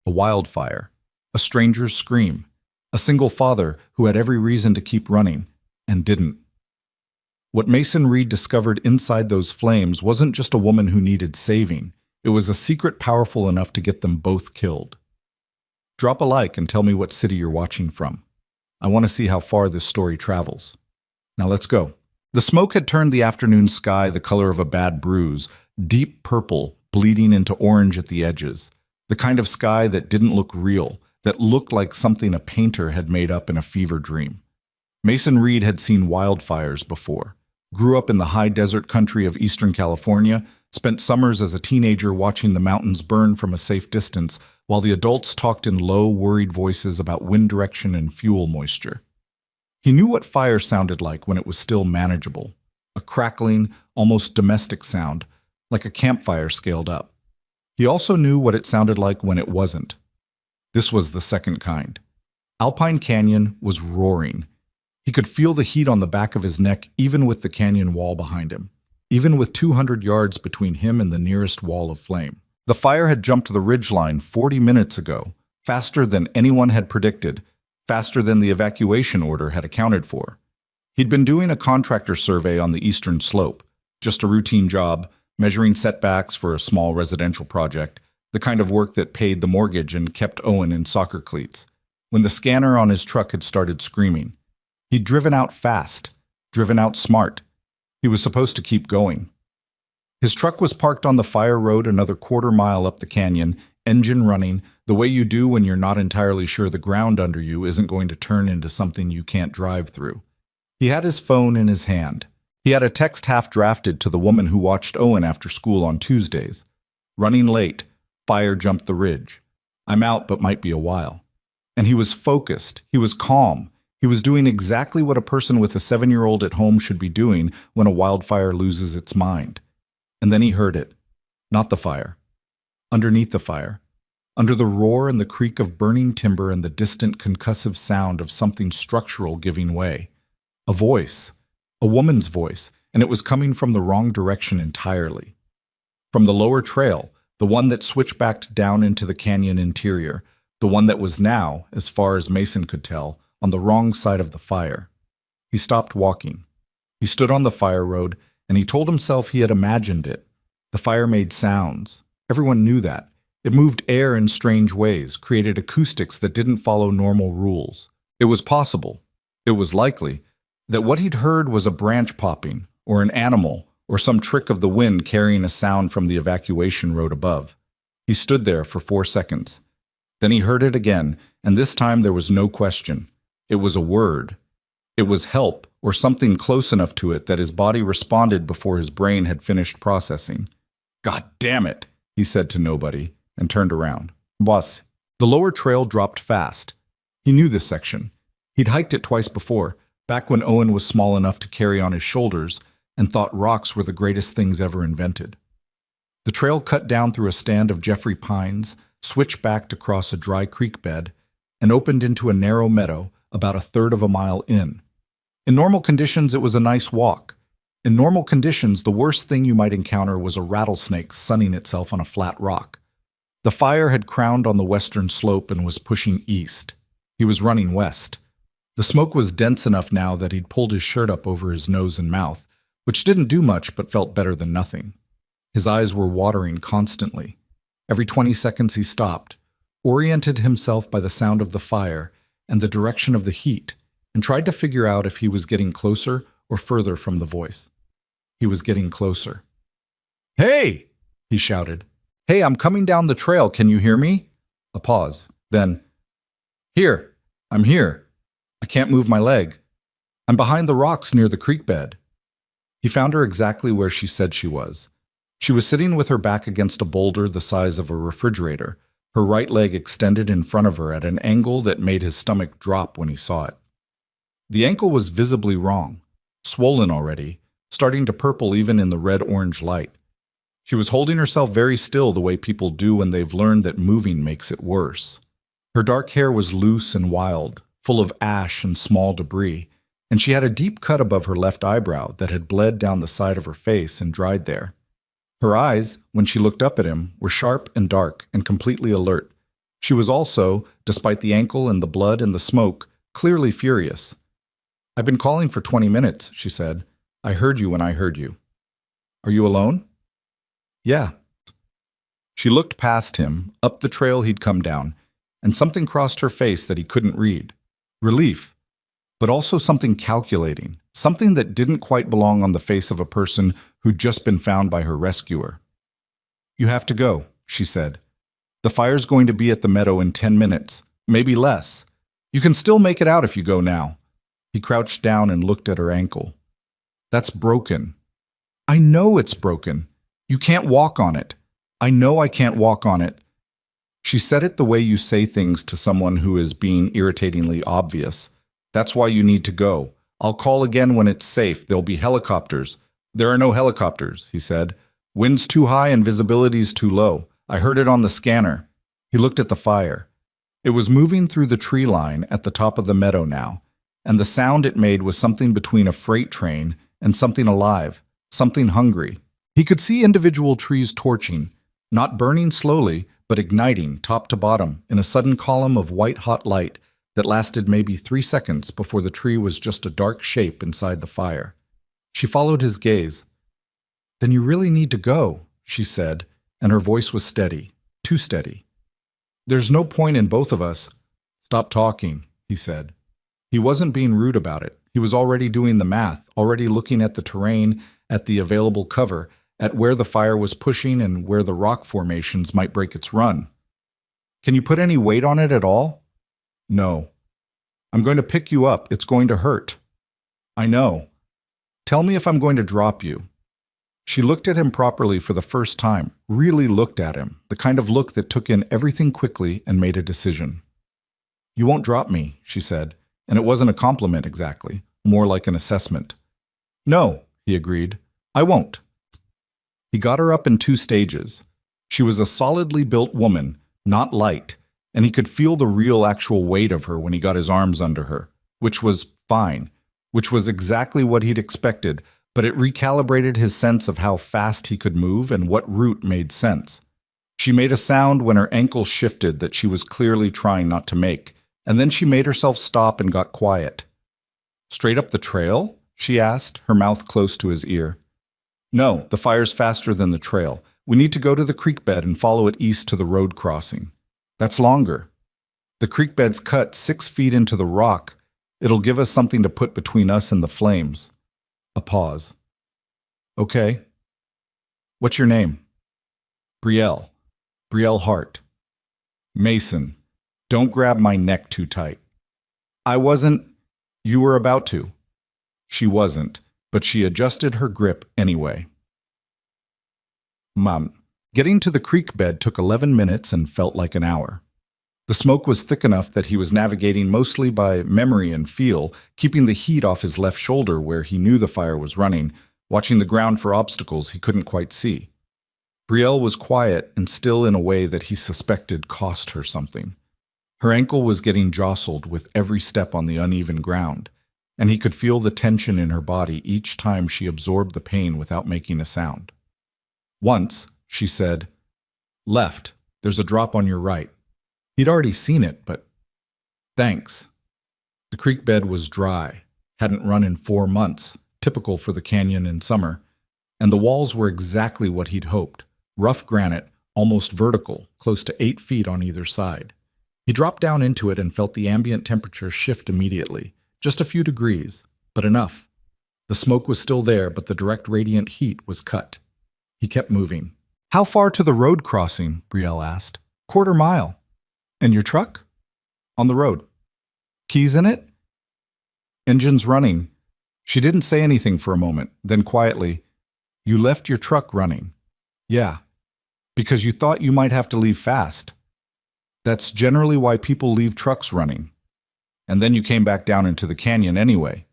A wildfire. A stranger's scream. A single father who had every reason to keep running, and didn't. What Mason Reed discovered inside those flames wasn't just a woman who needed saving. It was a secret powerful enough to get them both killed. Drop a like and tell me what city you're watching from. I want to see how far this story travels. Now let's go. The smoke had turned the afternoon sky the color of a bad bruise, deep purple, bleeding into orange at the edges. The kind of sky that didn't look real, that looked like something a painter had made up in a fever dream. Mason Reed had seen wildfires before. Grew up in the high desert country of Eastern California, spent summers as a teenager watching the mountains burn from a safe distance, while the adults talked in low, worried voices about wind direction and fuel moisture. He knew what fire sounded like when it was still manageable. A crackling, almost domestic sound, like a campfire scaled up. He also knew what it sounded like when it wasn't. This was the second kind. Alpine Canyon was roaring. He could feel the heat on the back of his neck even with the canyon wall behind him, even with 200 yards between him and the nearest wall of flame. The fire had jumped the ridgeline 40 minutes ago, faster than anyone had predicted, faster than the evacuation order had accounted for. He'd been doing a contractor survey on the eastern slope, just a routine job, measuring setbacks for a small residential project, the kind of work that paid the mortgage and kept Owen in soccer cleats, when the scanner on his truck had started screaming. He'd driven out fast, driven out smart. He was supposed to keep going. His truck was parked on the fire road another quarter-mile up the canyon, engine running, the way you do when you're not entirely sure the ground under you isn't going to turn into something you can't drive through. He had his phone in his hand. He had a text half-drafted to the woman who watched Owen after school on Tuesdays. Running late, fire jumped the ridge. I'm out, but might be a while. And he was focused. He was calm. He was doing exactly what a person with a 7-year-old at home should be doing when a wildfire loses its mind. And then he heard it. Not the fire. Underneath the fire. Under the roar and the creak of burning timber and the distant concussive sound of something structural giving way. A voice. A woman's voice, and it was coming from the wrong direction entirely. From the lower trail, the one that switchbacked down into the canyon interior, the one that was now, as far as Mason could tell, on the wrong side of the fire. He stopped walking. He stood on the fire road, and he told himself he had imagined it. The fire made sounds. Everyone knew that. It moved air in strange ways, created acoustics that didn't follow normal rules. It was possible, it was likely, that what he'd heard was a branch popping, or an animal, or some trick of the wind carrying a sound from the evacuation road above. He stood there for 4 seconds. Then he heard it again, and this time there was no question. It was a word. It was help, or something close enough to it that his body responded before his brain had finished processing. "God damn it," he said to nobody, and turned around. Boss. The lower trail dropped fast. He knew this section. He'd hiked it twice before, back when Owen was small enough to carry on his shoulders and thought rocks were the greatest things ever invented. The trail cut down through a stand of Jeffrey pines, switched back across a dry creek bed, and opened into a narrow meadow about 1/3 of a mile in. In normal conditions, it was a nice walk. In normal conditions, the worst thing you might encounter was a rattlesnake sunning itself on a flat rock. The fire had crowned on the western slope and was pushing east. He was running west. The smoke was dense enough now that he'd pulled his shirt up over his nose and mouth, which didn't do much but felt better than nothing. His eyes were watering constantly. Every 20 seconds he stopped, oriented himself by the sound of the fire and the direction of the heat, and tried to figure out if he was getting closer or further from the voice. He was getting closer. "Hey!" he shouted. "Hey, I'm coming down the trail, can you hear me?" A pause. Then, "Here, I'm here. I can't move my leg. I'm behind the rocks near the creek bed." He found her exactly where she said she was. She was sitting with her back against a boulder the size of a refrigerator, her right leg extended in front of her at an angle that made his stomach drop when he saw it. The ankle was visibly wrong, swollen already, starting to purple even in the red-orange light. She was holding herself very still the way people do when they've learned that moving makes it worse. Her dark hair was loose and wild, full of ash and small debris, and she had a deep cut above her left eyebrow that had bled down the side of her face and dried there. Her eyes, when she looked up at him, were sharp and dark and completely alert. She was also, despite the ankle and the blood and the smoke, clearly furious. "I've been calling for 20 minutes," she said. "I heard you when I heard you." "Are you alone?" "Yeah." She looked past him, up the trail he'd come down, and something crossed her face that he couldn't read. Relief, but also something calculating, something that didn't quite belong on the face of a person who'd just been found by her rescuer. "You have to go," she said. "The fire's going to be at the meadow in 10 minutes, maybe less. You can still make it out if you go now." He crouched down and looked at her ankle. "That's broken." "I know it's broken. You can't walk on it." "I know I can't walk on it." She said it the way you say things to someone who is being irritatingly obvious. "That's why you need to go. I'll call again when it's safe. There'll be helicopters." "There are no helicopters," he said. "Wind's too high and visibility's too low. I heard it on the scanner." He looked at the fire. It was moving through the tree line at the top of the meadow now, and the sound it made was something between a freight train and something alive, something hungry. He could see individual trees torching, not burning slowly, but igniting top to bottom in a sudden column of white-hot light that lasted maybe 3 seconds before the tree was just a dark shape inside the fire. She followed his gaze. "Then you really need to go," she said, and her voice was steady, too steady. "There's no point in both of us." "Stop talking," he said. He wasn't being rude about it. He was already doing the math, already looking at the terrain, at the available cover, at where the fire was pushing and where the rock formations might break its run. "Can you put any weight on it at all?" "No." "I'm going to pick you up. It's going to hurt." "I know." "Tell me if I'm going to drop you." She looked at him properly for the first time, really looked at him, the kind of look that took in everything quickly and made a decision. "You won't drop me," she said, and it wasn't a compliment exactly, more like an assessment. "No," he agreed. "I won't." He got her up in 2 stages. She was a solidly built woman, not light, and he could feel the real actual weight of her when he got his arms under her, which was fine, which was exactly what he'd expected, but it recalibrated his sense of how fast he could move and what route made sense. She made a sound when her ankle shifted that she was clearly trying not to make, and then she made herself stop and got quiet. "Straight up the trail?" she asked, her mouth close to his ear. "No, the fire's faster than the trail. We need to go to the creek bed and follow it east to the road crossing." "That's longer." "The creek bed's cut 6 feet into the rock. It'll give us something to put between us and the flames." A pause. "Okay." "What's your name?" "Brielle. Brielle Hart." "Mason. Don't grab my neck too tight." "I wasn't—" "You were about to." She wasn't, but she adjusted her grip anyway. Getting to the creek bed took 11 minutes and felt like an hour. The smoke was thick enough that he was navigating mostly by memory and feel, keeping the heat off his left shoulder where he knew the fire was running, watching the ground for obstacles he couldn't quite see. Brielle was quiet and still in a way that he suspected cost her something. Her ankle was getting jostled with every step on the uneven ground, and he could feel the tension in her body each time she absorbed the pain without making a sound. Once, she said, "Left, there's a drop on your right." He'd already seen it, but thanks. The creek bed was dry, hadn't run in 4 months, typical for the canyon in summer, and the walls were exactly what he'd hoped, rough granite, almost vertical, close to 8 feet on either side. He dropped down into it and felt the ambient temperature shift immediately, just a few degrees, but enough. The smoke was still there, but the direct radiant heat was cut. He kept moving. "How far to the road crossing?" Brielle asked. "Quarter mile." "And your truck?" "On the road." "Keys in it?" "Engine's running." She didn't say anything for a moment, then quietly, "You left your truck running." "Yeah." "Because you thought you might have to leave fast." "That's generally why people leave trucks running." "And then you came back down into the canyon anyway."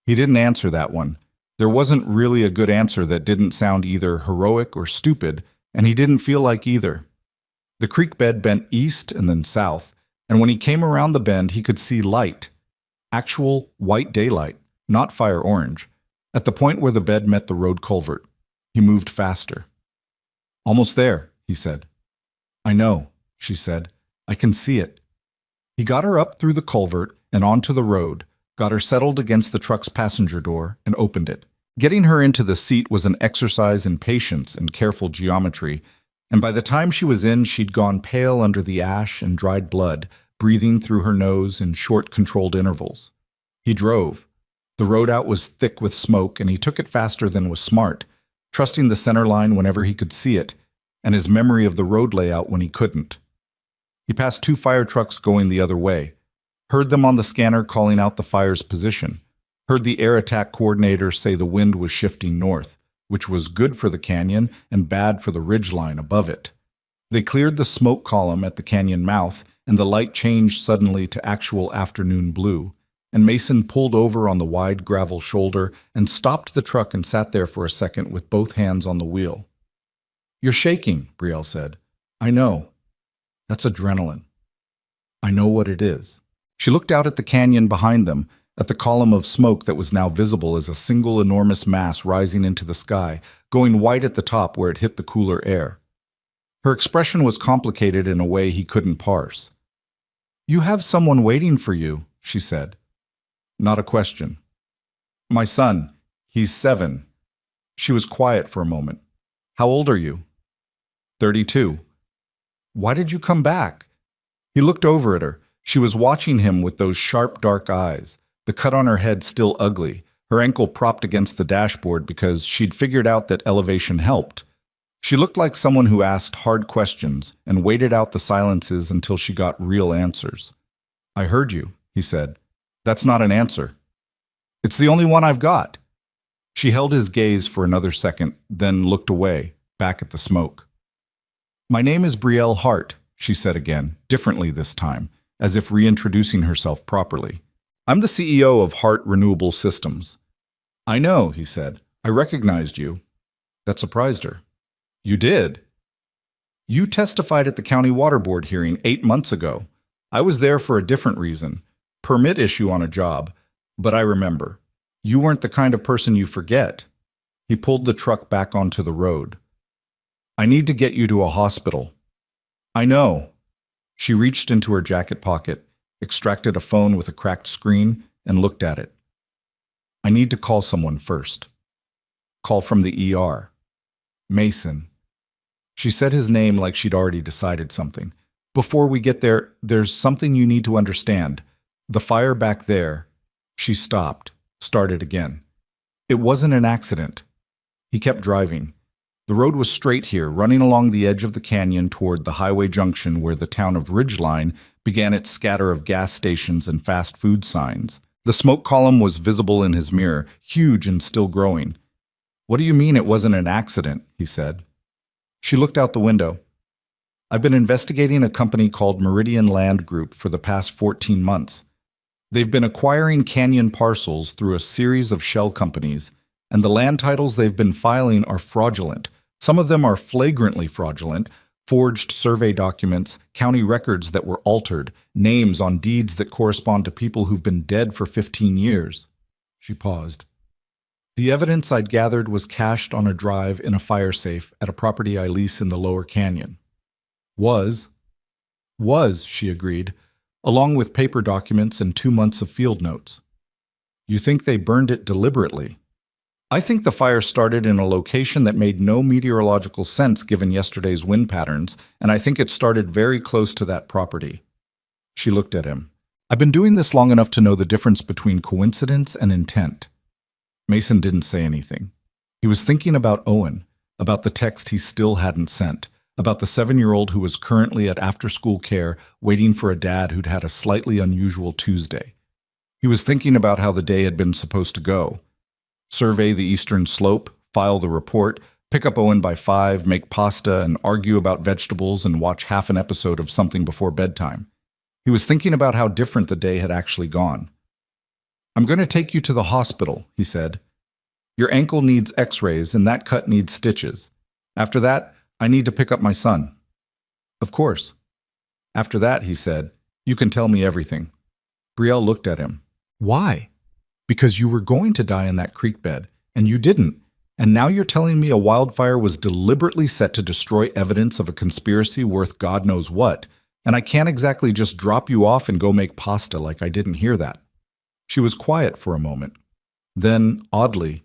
He didn't answer that one. There wasn't really a good answer that didn't sound either heroic or stupid, and he didn't feel like either. The creek bed bent east and then south, and when he came around the bend, he could see light. Actual white daylight, not fire orange, at the point where the bed met the road culvert. He moved faster. "Almost there," he said. "I know," she said. I can see it. He got her up through the culvert and onto the road, got her settled against the truck's passenger door, and opened it. Getting her into the seat was an exercise in patience and careful geometry, and by the time she was in, she'd gone pale under the ash and dried blood, breathing through her nose in short, controlled intervals. He drove. The road out was thick with smoke, and he took it faster than was smart, trusting the center line whenever he could see it, and his memory of the road layout when he couldn't. He passed 2 fire trucks going the other way, heard them on the scanner calling out the fire's position, heard the air attack coordinator say the wind was shifting north, which was good for the canyon and bad for the ridgeline above it. They cleared the smoke column at the canyon mouth, and the light changed suddenly to actual afternoon blue, and Mason pulled over on the wide gravel shoulder and stopped the truck and sat there for a second with both hands on the wheel. "You're shaking," Brielle said. "I know. That's adrenaline. I know what it is." She looked out at the canyon behind them, at the column of smoke that was now visible as a single enormous mass rising into the sky, going white at the top where it hit the cooler air. Her expression was complicated in a way he couldn't parse. "You have someone waiting for you," she said. Not a question. "My son. He's 7. She was quiet for a moment. "How old are you?" 32. "Why did you come back?" He looked over at her. She was watching him with those sharp, dark eyes, the cut on her head still ugly, her ankle propped against the dashboard because she'd figured out that elevation helped. She looked like someone who asked hard questions and waited out the silences until she got real answers. "I heard you," he said. "That's not an answer." "It's the only one I've got." She held his gaze for another second, then looked away, back at the smoke. "My name is Brielle Hart," she said again, differently this time, as if reintroducing herself properly. "I'm the CEO of Hart Renewable Systems." "I know," he said. "I recognized you." That surprised her. "You did?" "You testified at the county water board hearing 8 months ago. I was there for a different reason. Permit issue on a job. But I remember. You weren't the kind of person you forget." He pulled the truck back onto the road. "I need to get you to a hospital." "I know." She reached into her jacket pocket, extracted a phone with a cracked screen, and looked at it. "I need to call someone first." "Call from the ER." "Mason." She said his name like she'd already decided something. "Before we get there, there's something you need to understand. The fire back there." She stopped, started again. "It wasn't an accident." He kept driving. The road was straight here, running along the edge of the canyon toward the highway junction where the town of Ridgeline began its scatter of gas stations and fast food signs. The smoke column was visible in his mirror, huge and still growing. "What do you mean it wasn't an accident?" he said. She looked out the window. "I've been investigating a company called Meridian Land Group for the past 14 months. They've been acquiring canyon parcels through a series of shell companies, and the land titles they've been filing are fraudulent. Some of them are flagrantly fraudulent, forged survey documents, county records that were altered, names on deeds that correspond to people who've been dead for 15 years. She paused. "The evidence I'd gathered was cached on a drive in a fire safe at a property I lease in the lower canyon." Was, she agreed, along with paper documents and 2 months of field notes. "You think they burned it deliberately?" "I think the fire started in a location that made no meteorological sense given yesterday's wind patterns, and I think it started very close to that property." She looked at him. "I've been doing this long enough to know the difference between coincidence and intent." Mason didn't say anything. He was thinking about Owen, about the text he still hadn't sent, about the 7-year-old who was currently at after-school care waiting for a dad who'd had a slightly unusual Tuesday. He was thinking about how the day had been supposed to go. Survey the eastern slope, file the report, pick up Owen by 5, make pasta, and argue about vegetables and watch half an episode of something before bedtime. He was thinking about how different the day had actually gone. "I'm going to take you to the hospital," he said. "Your ankle needs x-rays and that cut needs stitches. After that, I need to pick up my son." "Of course." "After that," he said, "you can tell me everything." Brielle looked at him. "Why?" "Because you were going to die in that creek bed, and you didn't. And now you're telling me a wildfire was deliberately set to destroy evidence of a conspiracy worth God knows what. And I can't exactly just drop you off and go make pasta like I didn't hear that. She was quiet for a moment. Then, oddly,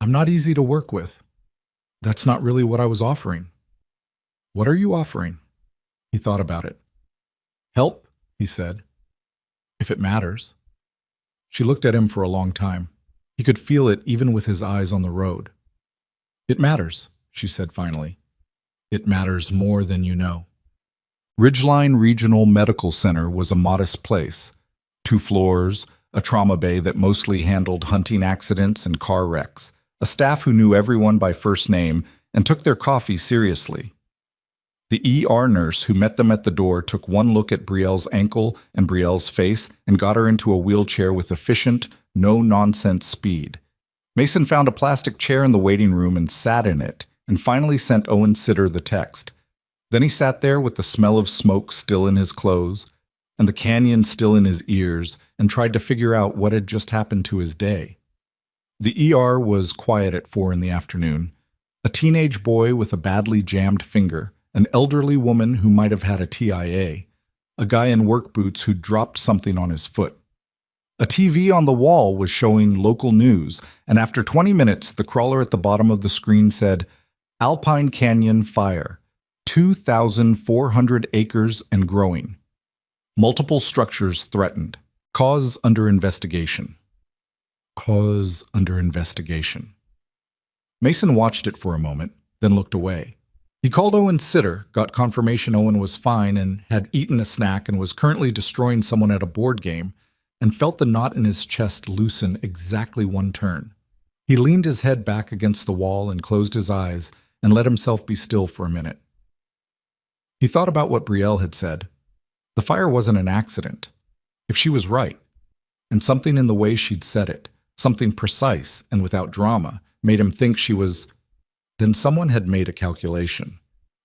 I'm not easy to work with. That's not really what I was offering. What are you offering? He thought about it. Help, he said. If it matters. She looked at him for a long time. He could feel it even with his eyes on the road. It matters, she said finally. It matters more than you know. Ridgeline Regional Medical Center was a modest place. 2 floors, a trauma bay that mostly handled hunting accidents and car wrecks, a staff who knew everyone by first name and took their coffee seriously. The ER nurse who met them at the door took one look at Brielle's ankle and Brielle's face and got her into a wheelchair with efficient, no-nonsense speed. Mason found a plastic chair in the waiting room and sat in it, and finally sent Owen Sitter the text. Then he sat there with the smell of smoke still in his clothes and the canyon still in his ears and tried to figure out what had just happened to his day. The ER was quiet at 4 in the afternoon. A teenage boy with a badly jammed finger, an elderly woman who might have had a TIA, a guy in work boots who dropped something on his foot. A TV on the wall was showing local news, and after 20 minutes, the crawler at the bottom of the screen said, Alpine Canyon Fire, 2,400 acres and growing. Multiple structures threatened. Cause under investigation. Cause under investigation. Mason watched it for a moment, then looked away. He called Owen Sitter, got confirmation Owen was fine and had eaten a snack and was currently destroying someone at a board game, and felt the knot in his chest loosen exactly one turn. He leaned his head back against the wall and closed his eyes and let himself be still for a minute. He thought about what Brielle had said. The fire wasn't an accident. If she was right, and something in the way she'd said it, something precise and without drama, made him think she was... Then someone had made a calculation.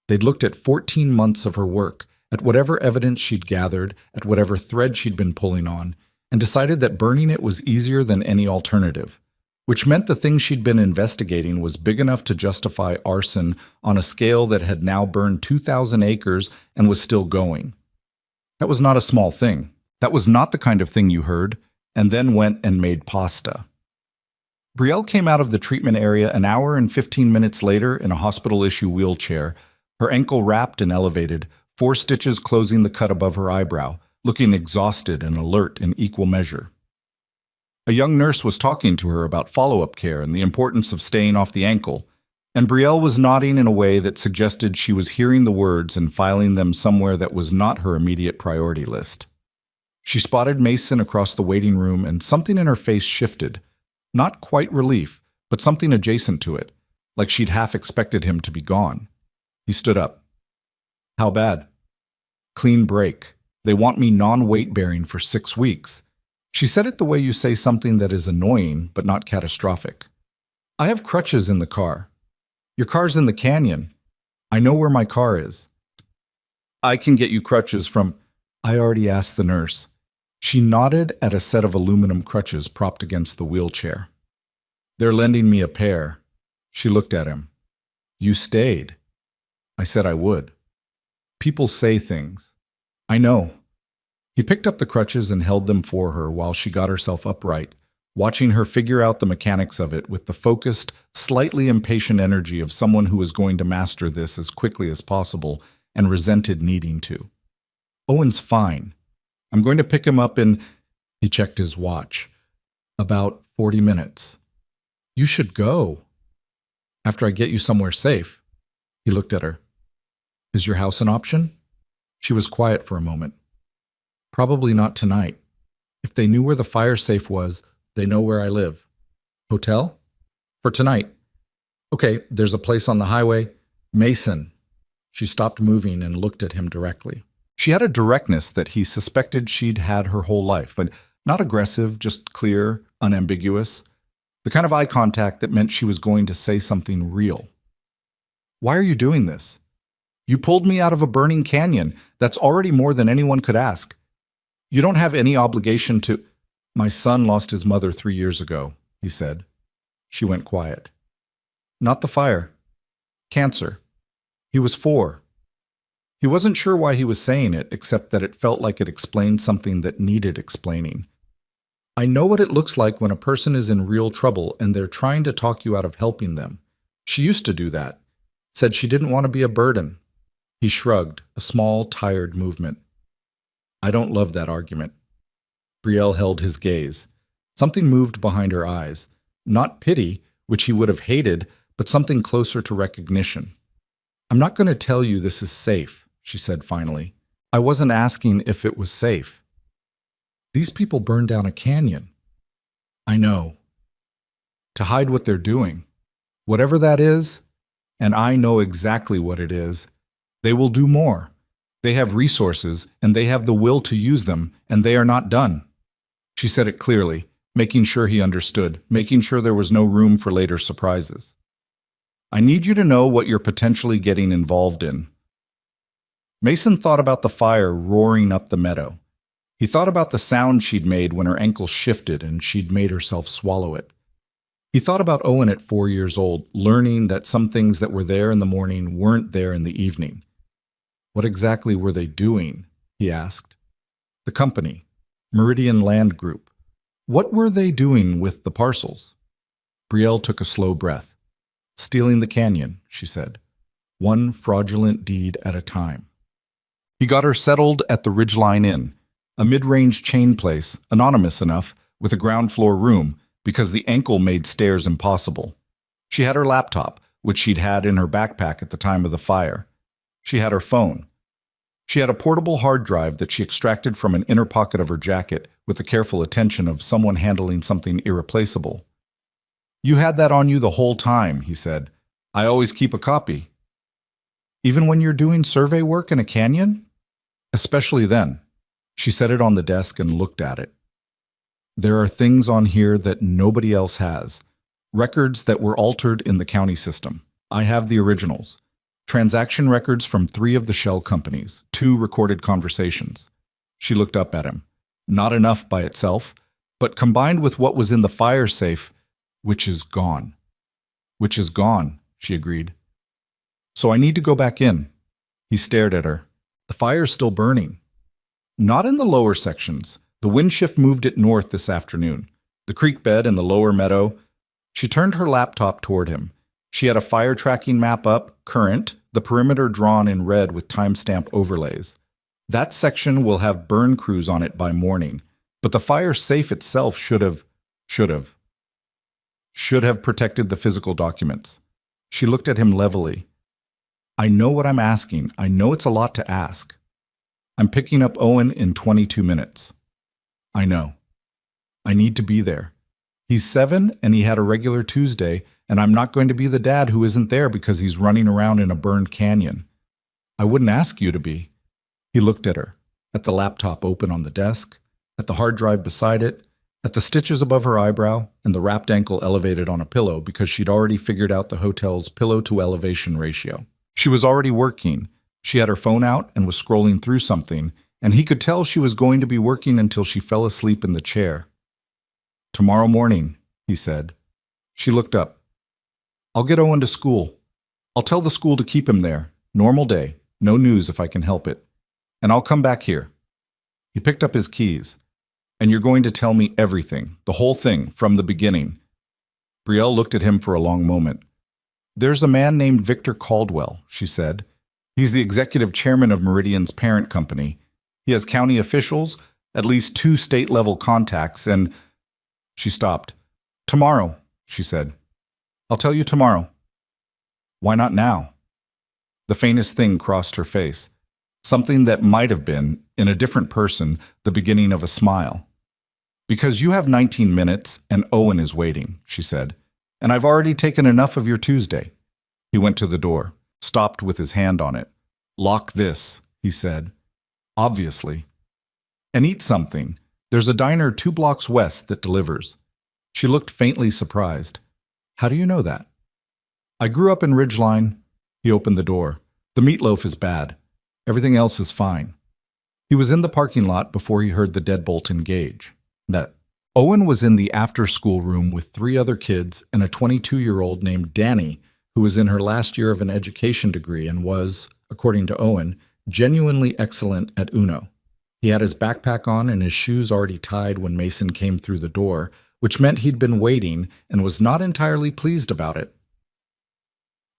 They'd looked at 14 months of her work, at whatever evidence she'd gathered, at whatever thread she'd been pulling on, and decided that burning it was easier than any alternative, which meant the thing she'd been investigating was big enough to justify arson on a scale that had now burned 2,000 acres and was still going. That was not a small thing. That was not the kind of thing you heard, and then went and made pasta. Brielle came out of the treatment area an hour and 15 minutes later in a hospital-issue wheelchair, her ankle wrapped and elevated, 4 stitches closing the cut above her eyebrow, looking exhausted and alert in equal measure. A young nurse was talking to her about follow-up care and the importance of staying off the ankle, and Brielle was nodding in a way that suggested she was hearing the words and filing them somewhere that was not her immediate priority list. She spotted Mason across the waiting room, and something in her face shifted. Not quite relief, but something adjacent to it, like she'd half expected him to be gone. He stood up. How bad? Clean break. They want me non-weight-bearing for 6 weeks. She said it the way you say something that is annoying, but not catastrophic. I have crutches in the car. Your car's in the canyon. I know where my car is. I can get you crutches from... I already asked the nurse. She nodded at a set of aluminum crutches propped against the wheelchair. They're lending me a pair. She looked at him. You stayed. I said I would. People say things. I know. He picked up the crutches and held them for her while she got herself upright, watching her figure out the mechanics of it with the focused, slightly impatient energy of someone who was going to master this as quickly as possible and resented needing to. Owen's fine. I'm going to pick him up in... He checked his watch. About 40 minutes. You should go. After I get you somewhere safe. He looked at her. Is your house an option? She was quiet for a moment. Probably not tonight. If they knew where the fire safe was, they know where I live. Hotel? For tonight. Okay, there's a place on the highway. Mason. She stopped moving and looked at him directly. She had a directness that he suspected she'd had her whole life, but not aggressive, just clear, unambiguous. The kind of eye contact that meant she was going to say something real. Why are you doing this? You pulled me out of a burning canyon. That's already more than anyone could ask. You don't have any obligation to... My son lost his mother 3 years ago, he said. She went quiet. Not the fire. Cancer. He was 4. He wasn't sure why he was saying it, except that it felt like it explained something that needed explaining. I know what it looks like when a person is in real trouble and they're trying to talk you out of helping them. She used to do that. Said she didn't want to be a burden. He shrugged, a small, tired movement. I don't love that argument. Brielle held his gaze. Something moved behind her eyes. Not pity, which he would have hated, but something closer to recognition. I'm not going to tell you this is safe, she said finally. I wasn't asking if it was safe. These people burned down a canyon. I know. To hide what they're doing. Whatever that is, and I know exactly what it is, they will do more. They have resources, and they have the will to use them, and they are not done. She said it clearly, making sure he understood, making sure there was no room for later surprises. I need you to know what you're potentially getting involved in. Mason thought about the fire roaring up the meadow. He thought about the sound she'd made when her ankle shifted and she'd made herself swallow it. He thought about Owen at 4 years old, learning that some things that were there in the morning weren't there in the evening. What exactly were they doing? He asked. The company, Meridian Land Group. What were they doing with the parcels? Brielle took a slow breath. Stealing the canyon, she said. One fraudulent deed at a time. He got her settled at the Ridgeline Inn, a mid-range chain place, anonymous enough, with a ground-floor room, because the ankle made stairs impossible. She had her laptop, which she'd had in her backpack at the time of the fire. She had her phone. She had a portable hard drive that she extracted from an inner pocket of her jacket with the careful attention of someone handling something irreplaceable. You had that on you the whole time, he said. I always keep a copy. Even when you're doing survey work in a canyon? Especially then. She set it on the desk and looked at it. There are things on here that nobody else has. Records that were altered in the county system. I have the originals. Transaction records from 3 of the shell companies, 2 recorded conversations. She looked up at him. Not enough by itself, but combined with what was in the fire safe, which is gone. Which is gone, she agreed. So I need to go back in. He stared at her. The fire's still burning. Not in the lower sections. The wind shift moved it north this afternoon. The creek bed and the lower meadow. She turned her laptop toward him. She had a fire tracking map up, current, the perimeter drawn in red with timestamp overlays. That section will have burn crews on it by morning, but the fire safe itself should have protected the physical documents. She looked at him levelly. I know what I'm asking. I know it's a lot to ask. I'm picking up Owen in 22 minutes. I know. I need to be there. He's 7 and he had a regular Tuesday, and I'm not going to be the dad who isn't there because he's running around in a burned canyon. I wouldn't ask you to be. He looked at her, at the laptop open on the desk, at the hard drive beside it, at the stitches above her eyebrow, and the wrapped ankle elevated on a pillow because she'd already figured out the hotel's pillow-to-elevation ratio. She was already working. She had her phone out and was scrolling through something, and he could tell she was going to be working until she fell asleep in the chair. Tomorrow morning, he said. She looked up. I'll get Owen to school. I'll tell the school to keep him there. Normal day. No news if I can help it. And I'll come back here. He picked up his keys. And you're going to tell me everything, the whole thing, from the beginning. Brielle looked at him for a long moment. There's a man named Victor Caldwell, she said. He's the executive chairman of Meridian's parent company. He has county officials, at least 2 state-level contacts, and... She stopped. Tomorrow, she said. I'll tell you tomorrow. Why not now? The faintest thing crossed her face. Something that might have been, in a different person, the beginning of a smile. Because you have 19 minutes and Owen is waiting, she said. And I've already taken enough of your Tuesday. He went to the door, stopped with his hand on it. Lock this, he said. Obviously. And eat something. There's a diner 2 blocks west that delivers. She looked faintly surprised. How do you know that? I grew up in Ridgeline. He opened the door. The meatloaf is bad. Everything else is fine. He was in the parking lot before he heard the deadbolt engage. That Owen was in the after-school room with 3 other kids and a 22-year-old named Danny, who was in her last year of an education degree and was, according to Owen, genuinely excellent at Uno. He had his backpack on and his shoes already tied when Mason came through the door, which meant he'd been waiting and was not entirely pleased about it.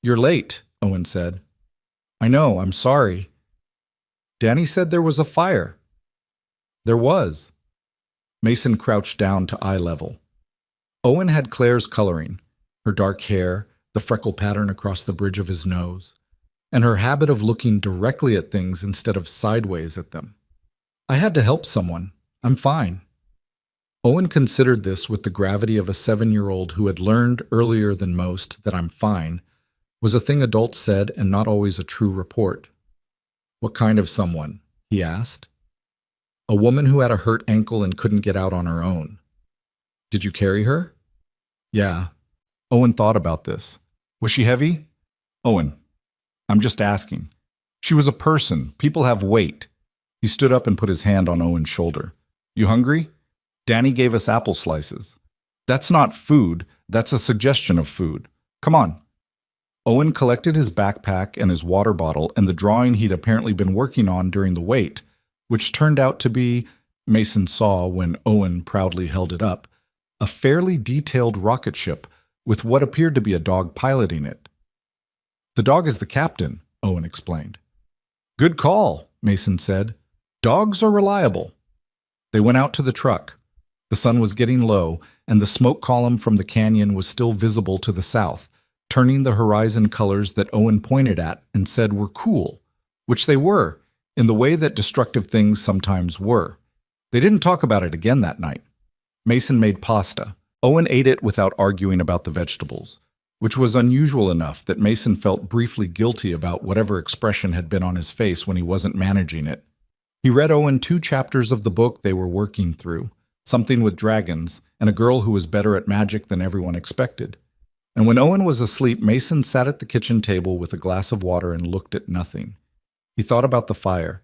"You're late," Owen said. "I know, I'm sorry." "Danny said there was a fire." "There was." Mason crouched down to eye level. Owen had Claire's coloring, her dark hair, the freckle pattern across the bridge of his nose, and her habit of looking directly at things instead of sideways at them. "I had to help someone. I'm fine." Owen considered this with the gravity of a 7-year-old who had learned earlier than most that "I'm fine" was a thing adults said and not always a true report. "What kind of someone?" he asked. "A woman who had a hurt ankle and couldn't get out on her own." "Did you carry her?" "Yeah." Owen thought about this. "Was she heavy?" "Owen, I'm just asking." "She was a person. People have weight." He stood up and put his hand on Owen's shoulder. "You hungry? Danny gave us apple slices." "That's not food. That's a suggestion of food. Come on." Owen collected his backpack and his water bottle and the drawing he'd apparently been working on during the wait, which turned out to be, Mason saw when Owen proudly held it up, a fairly detailed rocket ship with what appeared to be a dog piloting it. "The dog is the captain," Owen explained. "Good call," Mason said. "Dogs are reliable." They went out to the truck. The sun was getting low, and the smoke column from the canyon was still visible to the south, turning the horizon colors that Owen pointed at and said were cool, which they were, in the way that destructive things sometimes were. They didn't talk about it again that night. Mason made pasta. Owen ate it without arguing about the vegetables, which was unusual enough that Mason felt briefly guilty about whatever expression had been on his face when he wasn't managing it. He read Owen 2 chapters of the book they were working through, something with dragons and a girl who was better at magic than everyone expected. And when Owen was asleep, Mason sat at the kitchen table with a glass of water and looked at nothing. He thought about the fire.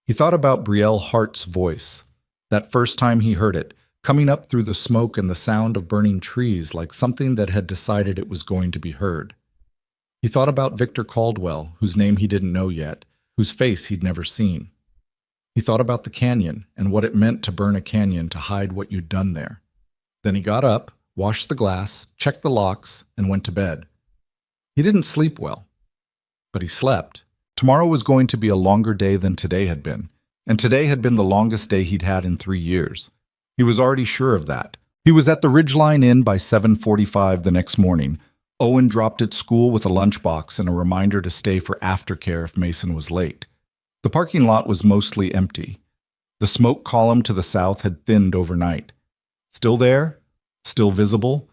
He thought about Brielle Hart's voice, that first time he heard it, coming up through the smoke and the sound of burning trees like something that had decided it was going to be heard. He thought about Victor Caldwell, whose name he didn't know yet, whose face he'd never seen. He thought about the canyon and what it meant to burn a canyon to hide what you'd done there. Then he got up, washed the glass, checked the locks, and went to bed. He didn't sleep well, but he slept. Tomorrow was going to be a longer day than today had been, and today had been the longest day he'd had in 3 years. He was already sure of that. He was at the Ridgeline Inn by 7:45 the next morning. Owen dropped at school with a lunchbox and a reminder to stay for aftercare if Mason was late. The parking lot was mostly empty. The smoke column to the south had thinned overnight. Still there, still visible,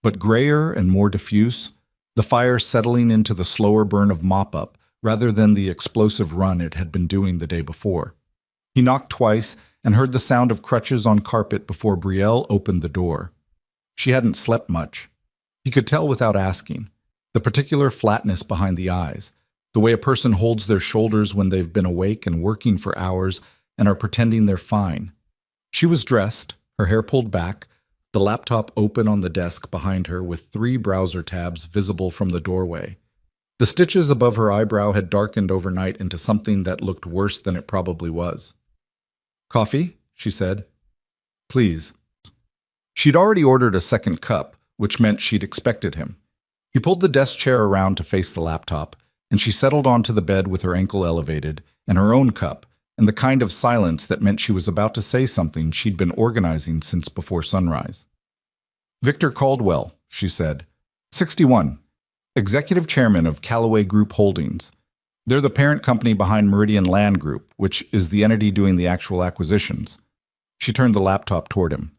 but grayer and more diffuse, the fire settling into the slower burn of mop-up rather than the explosive run it had been doing the day before. He knocked twice and heard the sound of crutches on carpet before Brielle opened the door. She hadn't slept much. He could tell without asking. The particular flatness behind the eyes, the way a person holds their shoulders when they've been awake and working for hours and are pretending they're fine. She was dressed, her hair pulled back, the laptop open on the desk behind her with 3 browser tabs visible from the doorway. The stitches above her eyebrow had darkened overnight into something that looked worse than it probably was. "Coffee?" she said. "Please." She'd already ordered a second cup, which meant she'd expected him. He pulled the desk chair around to face the laptop, and she settled onto the bed with her ankle elevated, and her own cup, and the kind of silence that meant she was about to say something she'd been organizing since before sunrise. "Victor Caldwell," she said. 61. Executive Chairman of Callaway Group Holdings. They're the parent company behind Meridian Land Group, which is the entity doing the actual acquisitions. She turned the laptop toward him.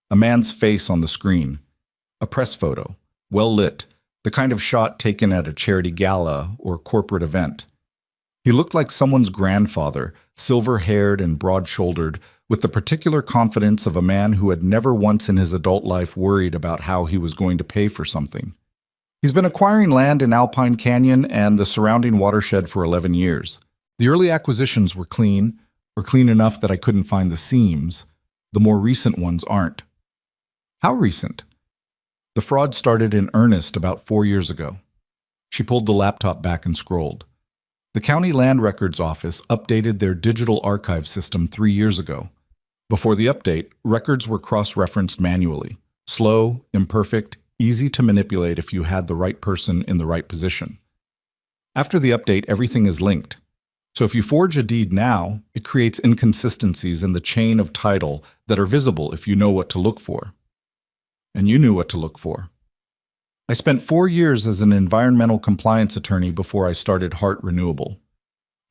A man's face on the screen. A press photo, well lit, the kind of shot taken at a charity gala or corporate event. He looked like someone's grandfather, silver-haired and broad-shouldered, with the particular confidence of a man who had never once in his adult life worried about how he was going to pay for something. He's been acquiring land in Alpine Canyon and the surrounding watershed for 11 years. The early acquisitions were clean, or clean enough that I couldn't find the seams. The more recent ones aren't. How recent? The fraud started in earnest about 4 years ago. She pulled the laptop back and scrolled. The County Land Records Office updated their digital archive system 3 years ago. Before the update, records were cross-referenced manually. Slow, imperfect, easy to manipulate if you had the right person in the right position. After the update, everything is linked. So if you forge a deed now, it creates inconsistencies in the chain of title that are visible if you know what to look for. And you knew what to look for. I spent 4 years as an environmental compliance attorney before I started Heart Renewable.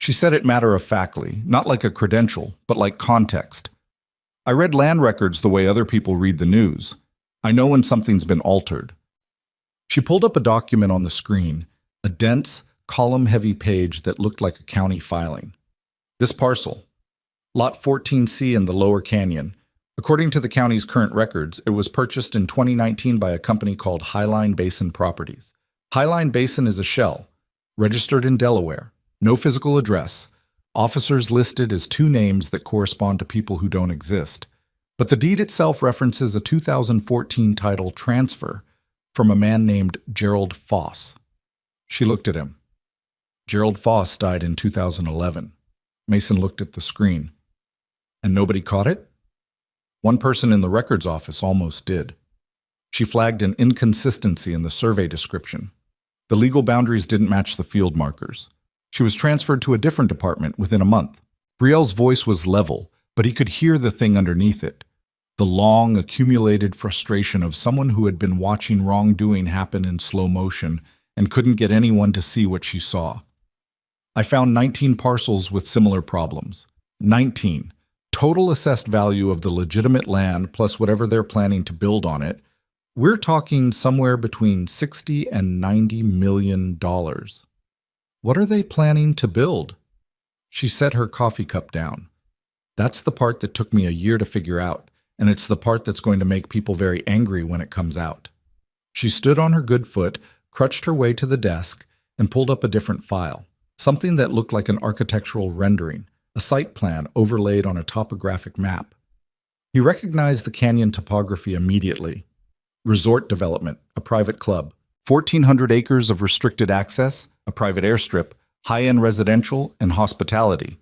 She said it matter-of-factly, not like a credential, but like context. I read land records the way other people read the news. I know when something's been altered. She pulled up a document on the screen, a dense, column-heavy page that looked like a county filing. This parcel, Lot 14C in the Lower Canyon. According to the county's current records, it was purchased in 2019 by a company called Highline Basin Properties. Highline Basin is a shell, registered in Delaware, no physical address, officers listed as 2 names that correspond to people who don't exist. But the deed itself references a 2014 title transfer from a man named Gerald Foss. She looked at him. Gerald Foss died in 2011. Mason looked at the screen. And nobody caught it? One person in the records office almost did. She flagged an inconsistency in the survey description. The legal boundaries didn't match the field markers. She was transferred to a different department within a month. Brielle's voice was level, but he could hear the thing underneath it. The long, accumulated frustration of someone who had been watching wrongdoing happen in slow motion and couldn't get anyone to see what she saw. I found 19 parcels with similar problems. 19. Total assessed value of the legitimate land plus whatever they're planning to build on it. We're talking somewhere between $60 and $90 million. What are they planning to build? She set her coffee cup down. That's the part that took me a year to figure out, and it's the part that's going to make people very angry when it comes out. She stood on her good foot, crutched her way to the desk, and pulled up a different file. Something that looked like an architectural rendering, a site plan overlaid on a topographic map. He recognized the canyon topography immediately. Resort development, a private club, 1,400 acres of restricted access, a private airstrip, high-end residential, and hospitality.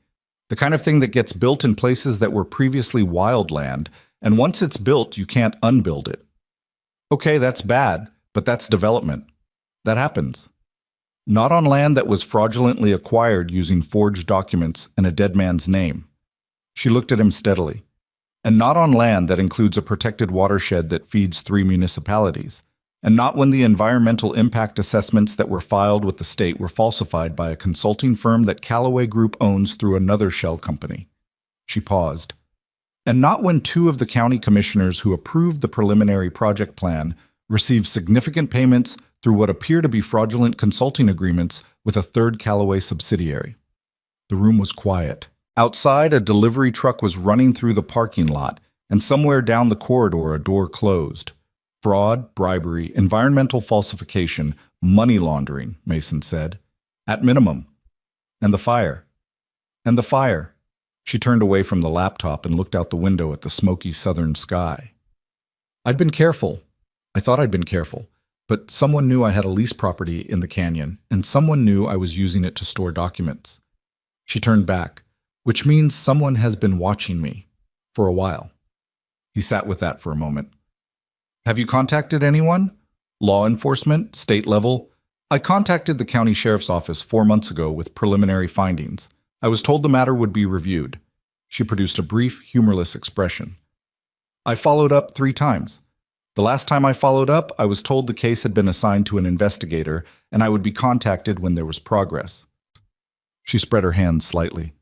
The kind of thing that gets built in places that were previously wildland, and once it's built, you can't unbuild it. Okay, that's bad, but that's development. That happens. Not on land that was fraudulently acquired using forged documents and a dead man's name. She looked at him steadily. And not on land that includes a protected watershed that feeds 3 municipalities. And not when the environmental impact assessments that were filed with the state were falsified by a consulting firm that Callaway Group owns through another shell company. She paused. And not when 2 of the county commissioners who approved the preliminary project plan received significant payments through what appear to be fraudulent consulting agreements with a third Callaway subsidiary. The room was quiet. Outside, a delivery truck was running through the parking lot, and somewhere down the corridor a door closed. Fraud, bribery, environmental falsification, money laundering, Mason said. At minimum. And the fire. And the fire. She turned away from the laptop and looked out the window at the smoky southern sky. I'd been careful. I thought I'd been careful. But someone knew I had a lease property in the canyon, and someone knew I was using it to store documents. She turned back, which means someone has been watching me for a while. He sat with that for a moment. Have you contacted anyone? Law enforcement, state level? I contacted the county sheriff's office 4 months ago with preliminary findings. I was told the matter would be reviewed. She produced a brief, humorless expression. I followed up 3 times. The last time I followed up, I was told the case had been assigned to an investigator and I would be contacted when there was progress. She spread her hands slightly.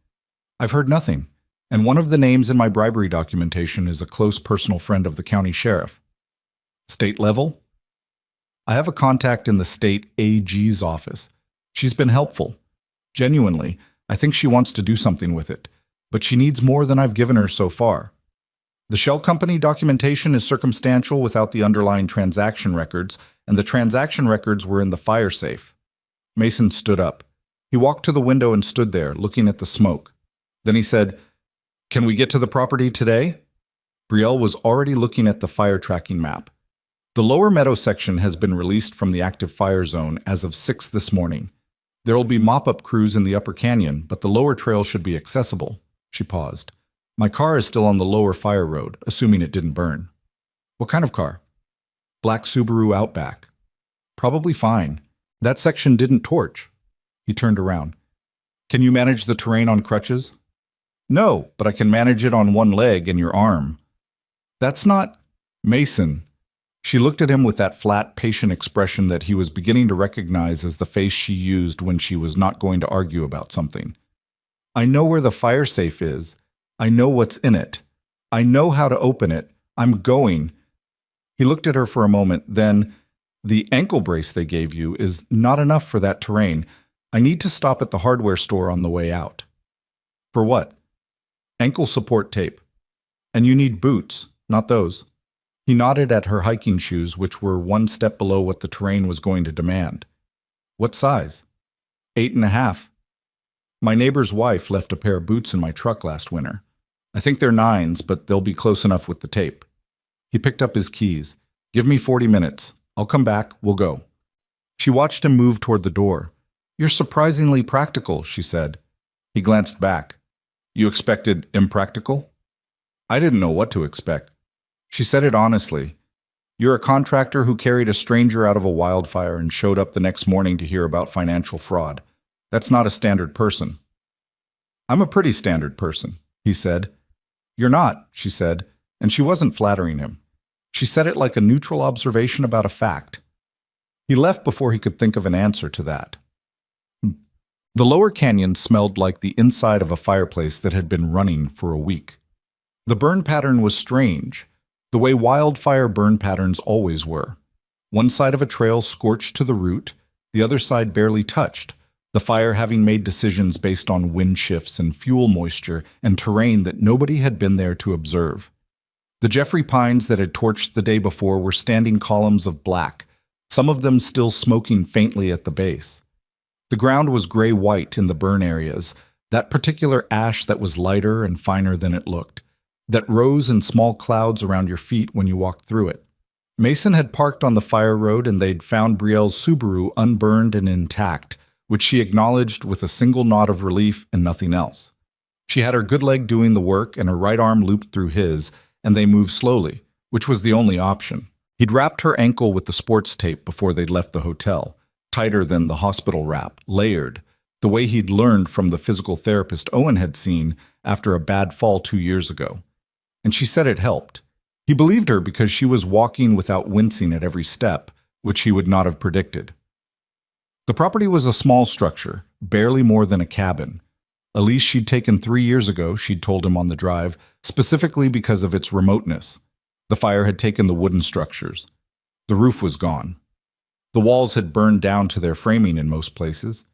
I've heard nothing, and one of the names in my bribery documentation is a close personal friend of the county sheriff. State level? I have a contact in the state AG's office. She's been helpful. Genuinely, I think she wants to do something with it, but she needs more than I've given her so far. The shell company documentation is circumstantial without the underlying transaction records, and the transaction records were in the fire safe. Mason stood up. He walked to the window and stood there, looking at the smoke. Then he said, "Can we get to the property today?" Brielle was already looking at the fire tracking map. The lower meadow section has been released from the active fire zone as of 6 this morning. There'll be mop-up crews in the upper canyon, but the lower trail should be accessible. She paused. My car is still on the lower fire road, assuming it didn't burn. What kind of car? Black Subaru Outback. Probably fine. That section didn't torch. He turned around. Can you manage the terrain on crutches? No, but I can manage it on one leg and your arm. That's not... Mason. She looked at him with that flat, patient expression that he was beginning to recognize as the face she used when she was not going to argue about something. I know where the fire safe is. I know what's in it. I know how to open it. I'm going. He looked at her for a moment, then, the ankle brace they gave you is not enough for that terrain. I need to stop at the hardware store on the way out. For what? Ankle support tape. And you need boots, not those. He nodded at her hiking shoes, which were one step below what the terrain was going to demand. What size? 8.5. My neighbor's wife left a pair of boots in my truck last winter. I think they're 9s, but they'll be close enough with the tape. He picked up his keys. Give me 40 minutes. I'll come back. We'll go. She watched him move toward the door. You're surprisingly practical, she said. He glanced back. You expected impractical? I didn't know what to expect. She said it honestly. You're a contractor who carried a stranger out of a wildfire and showed up the next morning to hear about financial fraud. That's not a standard person. I'm a pretty standard person, he said. You're not, she said, and she wasn't flattering him. She said it like a neutral observation about a fact. He left before he could think of an answer to that. The lower canyon smelled like the inside of a fireplace that had been running for a week. The burn pattern was strange, the way wildfire burn patterns always were. One side of a trail scorched to the root, the other side barely touched, the fire having made decisions based on wind shifts and fuel moisture and terrain that nobody had been there to observe. The Jeffrey pines that had torched the day before were standing columns of black, some of them still smoking faintly at the base. The ground was gray-white in the burn areas, that particular ash that was lighter and finer than it looked, that rose in small clouds around your feet when you walked through it. Mason had parked on the fire road and they'd found Brielle's Subaru unburned and intact, which she acknowledged with a single nod of relief and nothing else. She had her good leg doing the work and her right arm looped through his, and they moved slowly, which was the only option. He'd wrapped her ankle with the sports tape before they'd left the hotel, tighter than the hospital wrap, layered, the way he'd learned from the physical therapist Owen had seen after a bad fall 2 years ago. And she said it helped. He believed her because she was walking without wincing at every step, which he would not have predicted. The property was a small structure, barely more than a cabin. A lease she'd taken 3 years ago, she'd told him on the drive, specifically because of its remoteness. The fire had taken the wooden structures. The roof was gone. The walls had burned down to their framing in most places.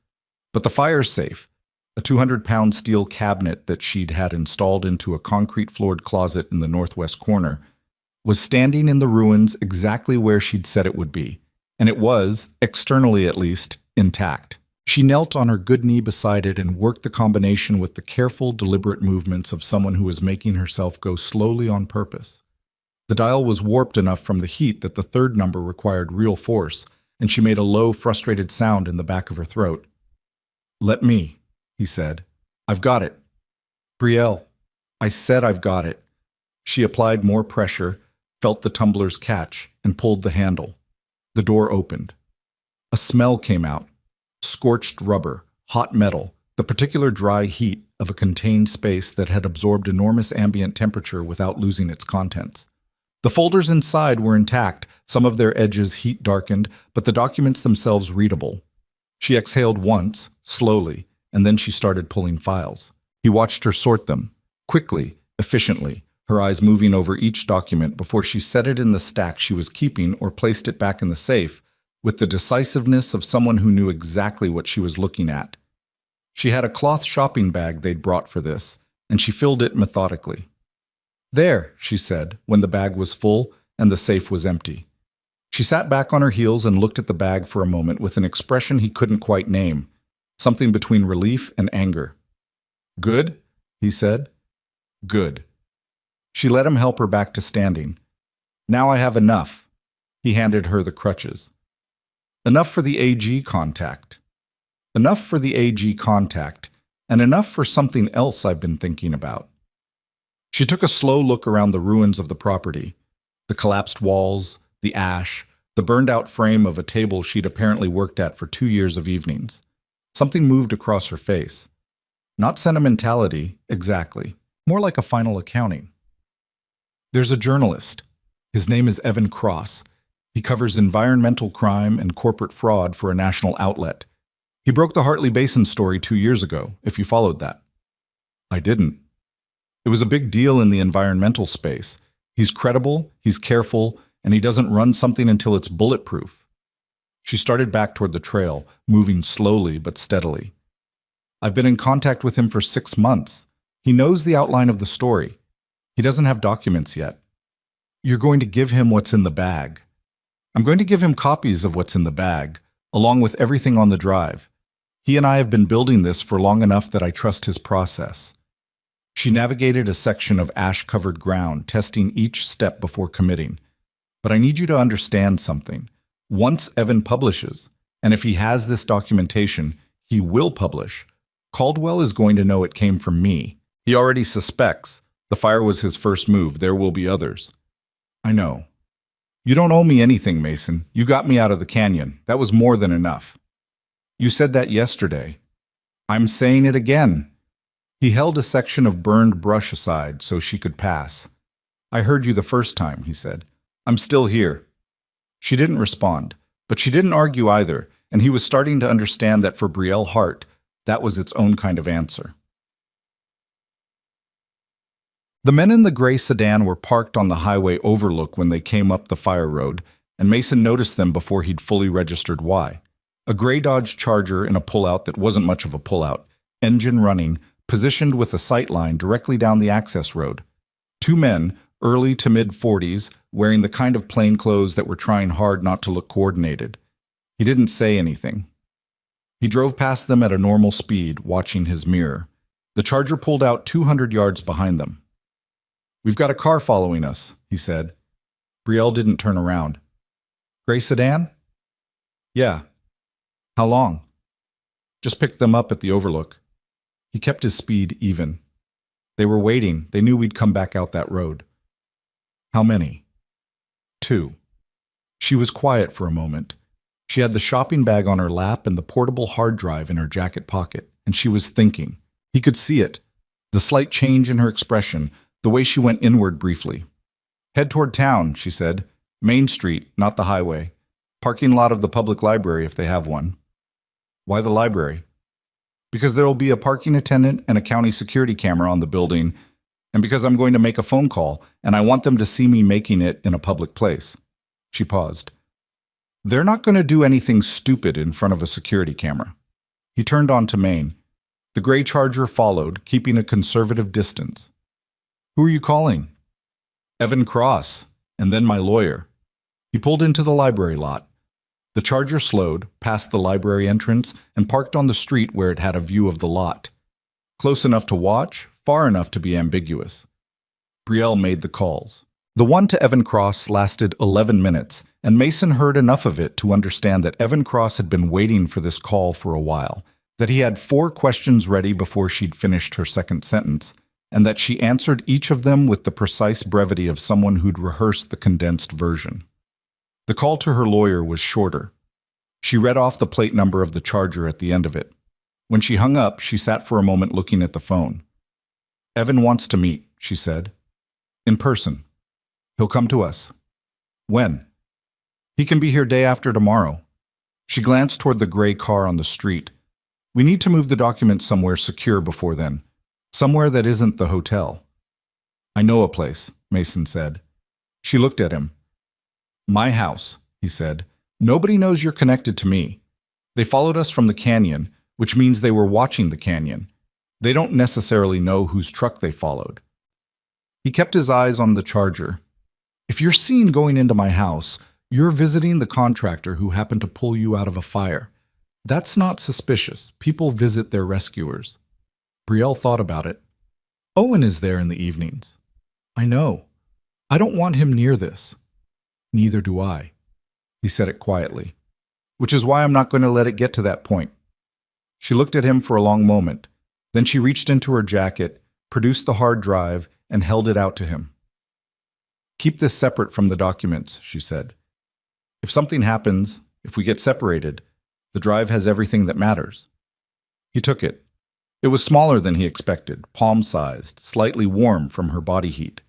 But the fire safe, a 200-pound steel cabinet that she'd had installed into a concrete-floored closet in the northwest corner, was standing in the ruins exactly where she'd said it would be, and it was, externally at least, intact. She knelt on her good knee beside it and worked the combination with the careful, deliberate movements of someone who was making herself go slowly on purpose. The dial was warped enough from the heat that the third number required real force, and she made a low, frustrated sound in the back of her throat. "Let me," he said. "I've got it." "Brielle, I said I've got it." She applied more pressure, felt the tumbler's catch, and pulled the handle. The door opened. A smell came out. Scorched rubber, hot metal, the particular dry heat of a contained space that had absorbed enormous ambient temperature without losing its contents. The folders inside were intact, some of their edges heat-darkened, but the documents themselves readable. She exhaled once, slowly, and then she started pulling files. He watched her sort them, quickly, efficiently, her eyes moving over each document before she set it in the stack she was keeping or placed it back in the safe, with the decisiveness of someone who knew exactly what she was looking at. She had a cloth shopping bag they'd brought for this, and she filled it methodically. "There," she said, when the bag was full and the safe was empty. She sat back on her heels and looked at the bag for a moment with an expression he couldn't quite name, something between relief and anger. "Good?" he said. "Good." She let him help her back to standing. "Now I have enough." He handed her the crutches. "Enough for the AG contact." Enough for the AG contact, and enough for something else I've been thinking about. She took a slow look around the ruins of the property, the collapsed walls, the ash, the burned-out frame of a table she'd apparently worked at for 2 years of evenings. Something moved across her face. Not sentimentality, exactly. More like a final accounting. There's a journalist. His name is Evan Cross. He covers environmental crime and corporate fraud for a national outlet. He broke the Hartley Basin story 2 years ago, if you followed that. I didn't. It was a big deal in the environmental space. He's credible, he's careful, and he doesn't run something until it's bulletproof. She started back toward the trail, moving slowly but steadily. I've been in contact with him for 6 months. He knows the outline of the story. He doesn't have documents yet. You're going to give him what's in the bag. I'm going to give him copies of what's in the bag, along with everything on the drive. He and I have been building this for long enough that I trust his process. She navigated a section of ash-covered ground, testing each step before committing. But I need you to understand something. Once Evan publishes, and if he has this documentation, he will publish, Caldwell is going to know it came from me. He already suspects. The fire was his first move. There will be others. I know. You don't owe me anything, Mason. You got me out of the canyon. That was more than enough. You said that yesterday. I'm saying it again. He held a section of burned brush aside so she could pass. I heard you the first time, he said. I'm still here. She didn't respond, but she didn't argue either, and he was starting to understand that for Brielle Hart, that was its own kind of answer. The men in the gray sedan were parked on the highway overlook when they came up the fire road, and Mason noticed them before he'd fully registered why. A gray Dodge Charger in a pullout that wasn't much of a pullout, engine running, positioned with a sight line directly down the access road. 2 men, early to mid-40s, wearing the kind of plain clothes that were trying hard not to look coordinated. He didn't say anything. He drove past them at a normal speed, watching his mirror. The Charger pulled out 200 yards behind them. We've got a car following us, he said. Brielle didn't turn around. Gray sedan? Yeah. How long? Just picked them up at the overlook. He kept his speed even. They were waiting. They knew we'd come back out that road. How many? 2. She was quiet for a moment. She had the shopping bag on her lap and the portable hard drive in her jacket pocket, and she was thinking. He could see it. The slight change in her expression, the way she went inward briefly. Head toward town, she said. Main Street, not the highway. Parking lot of the public library if they have one. Why the library? Because there will be a parking attendant and a county security camera on the building, and because I'm going to make a phone call, and I want them to see me making it in a public place. She paused. They're not going to do anything stupid in front of a security camera. He turned onto Main. The gray Charger followed, keeping a conservative distance. Who are you calling? Evan Cross, and then my lawyer. He pulled into the library lot. The Charger slowed, past the library entrance, and parked on the street where it had a view of the lot. Close enough to watch, far enough to be ambiguous. Brielle made the calls. The one to Evan Cross lasted 11 minutes, and Mason heard enough of it to understand that Evan Cross had been waiting for this call for a while, that he had 4 questions ready before she'd finished her second sentence, and that she answered each of them with the precise brevity of someone who'd rehearsed the condensed version. The call to her lawyer was shorter. She read off the plate number of the Charger at the end of it. When she hung up, she sat for a moment looking at the phone. Evan wants to meet, she said. In person. He'll come to us. When? He can be here day after tomorrow. She glanced toward the gray car on the street. We need to move the documents somewhere secure before then. Somewhere that isn't the hotel. I know a place, Mason said. She looked at him. My house, he said. Nobody knows you're connected to me. They followed us from the canyon, which means they were watching the canyon. They don't necessarily know whose truck they followed. He kept his eyes on the Charger. If you're seen going into my house, you're visiting the contractor who happened to pull you out of a fire. That's not suspicious. People visit their rescuers. Brielle thought about it. Owen is there in the evenings. I know. I don't want him near this. Neither do I. He said it quietly. Which is why I'm not going to let it get to that point. She looked at him for a long moment. Then she reached into her jacket, produced the hard drive, and held it out to him. "Keep this separate from the documents," she said. "If something happens, if we get separated, the drive has everything that matters." He took it. It was smaller than he expected, palm-sized, slightly warm from her body heat.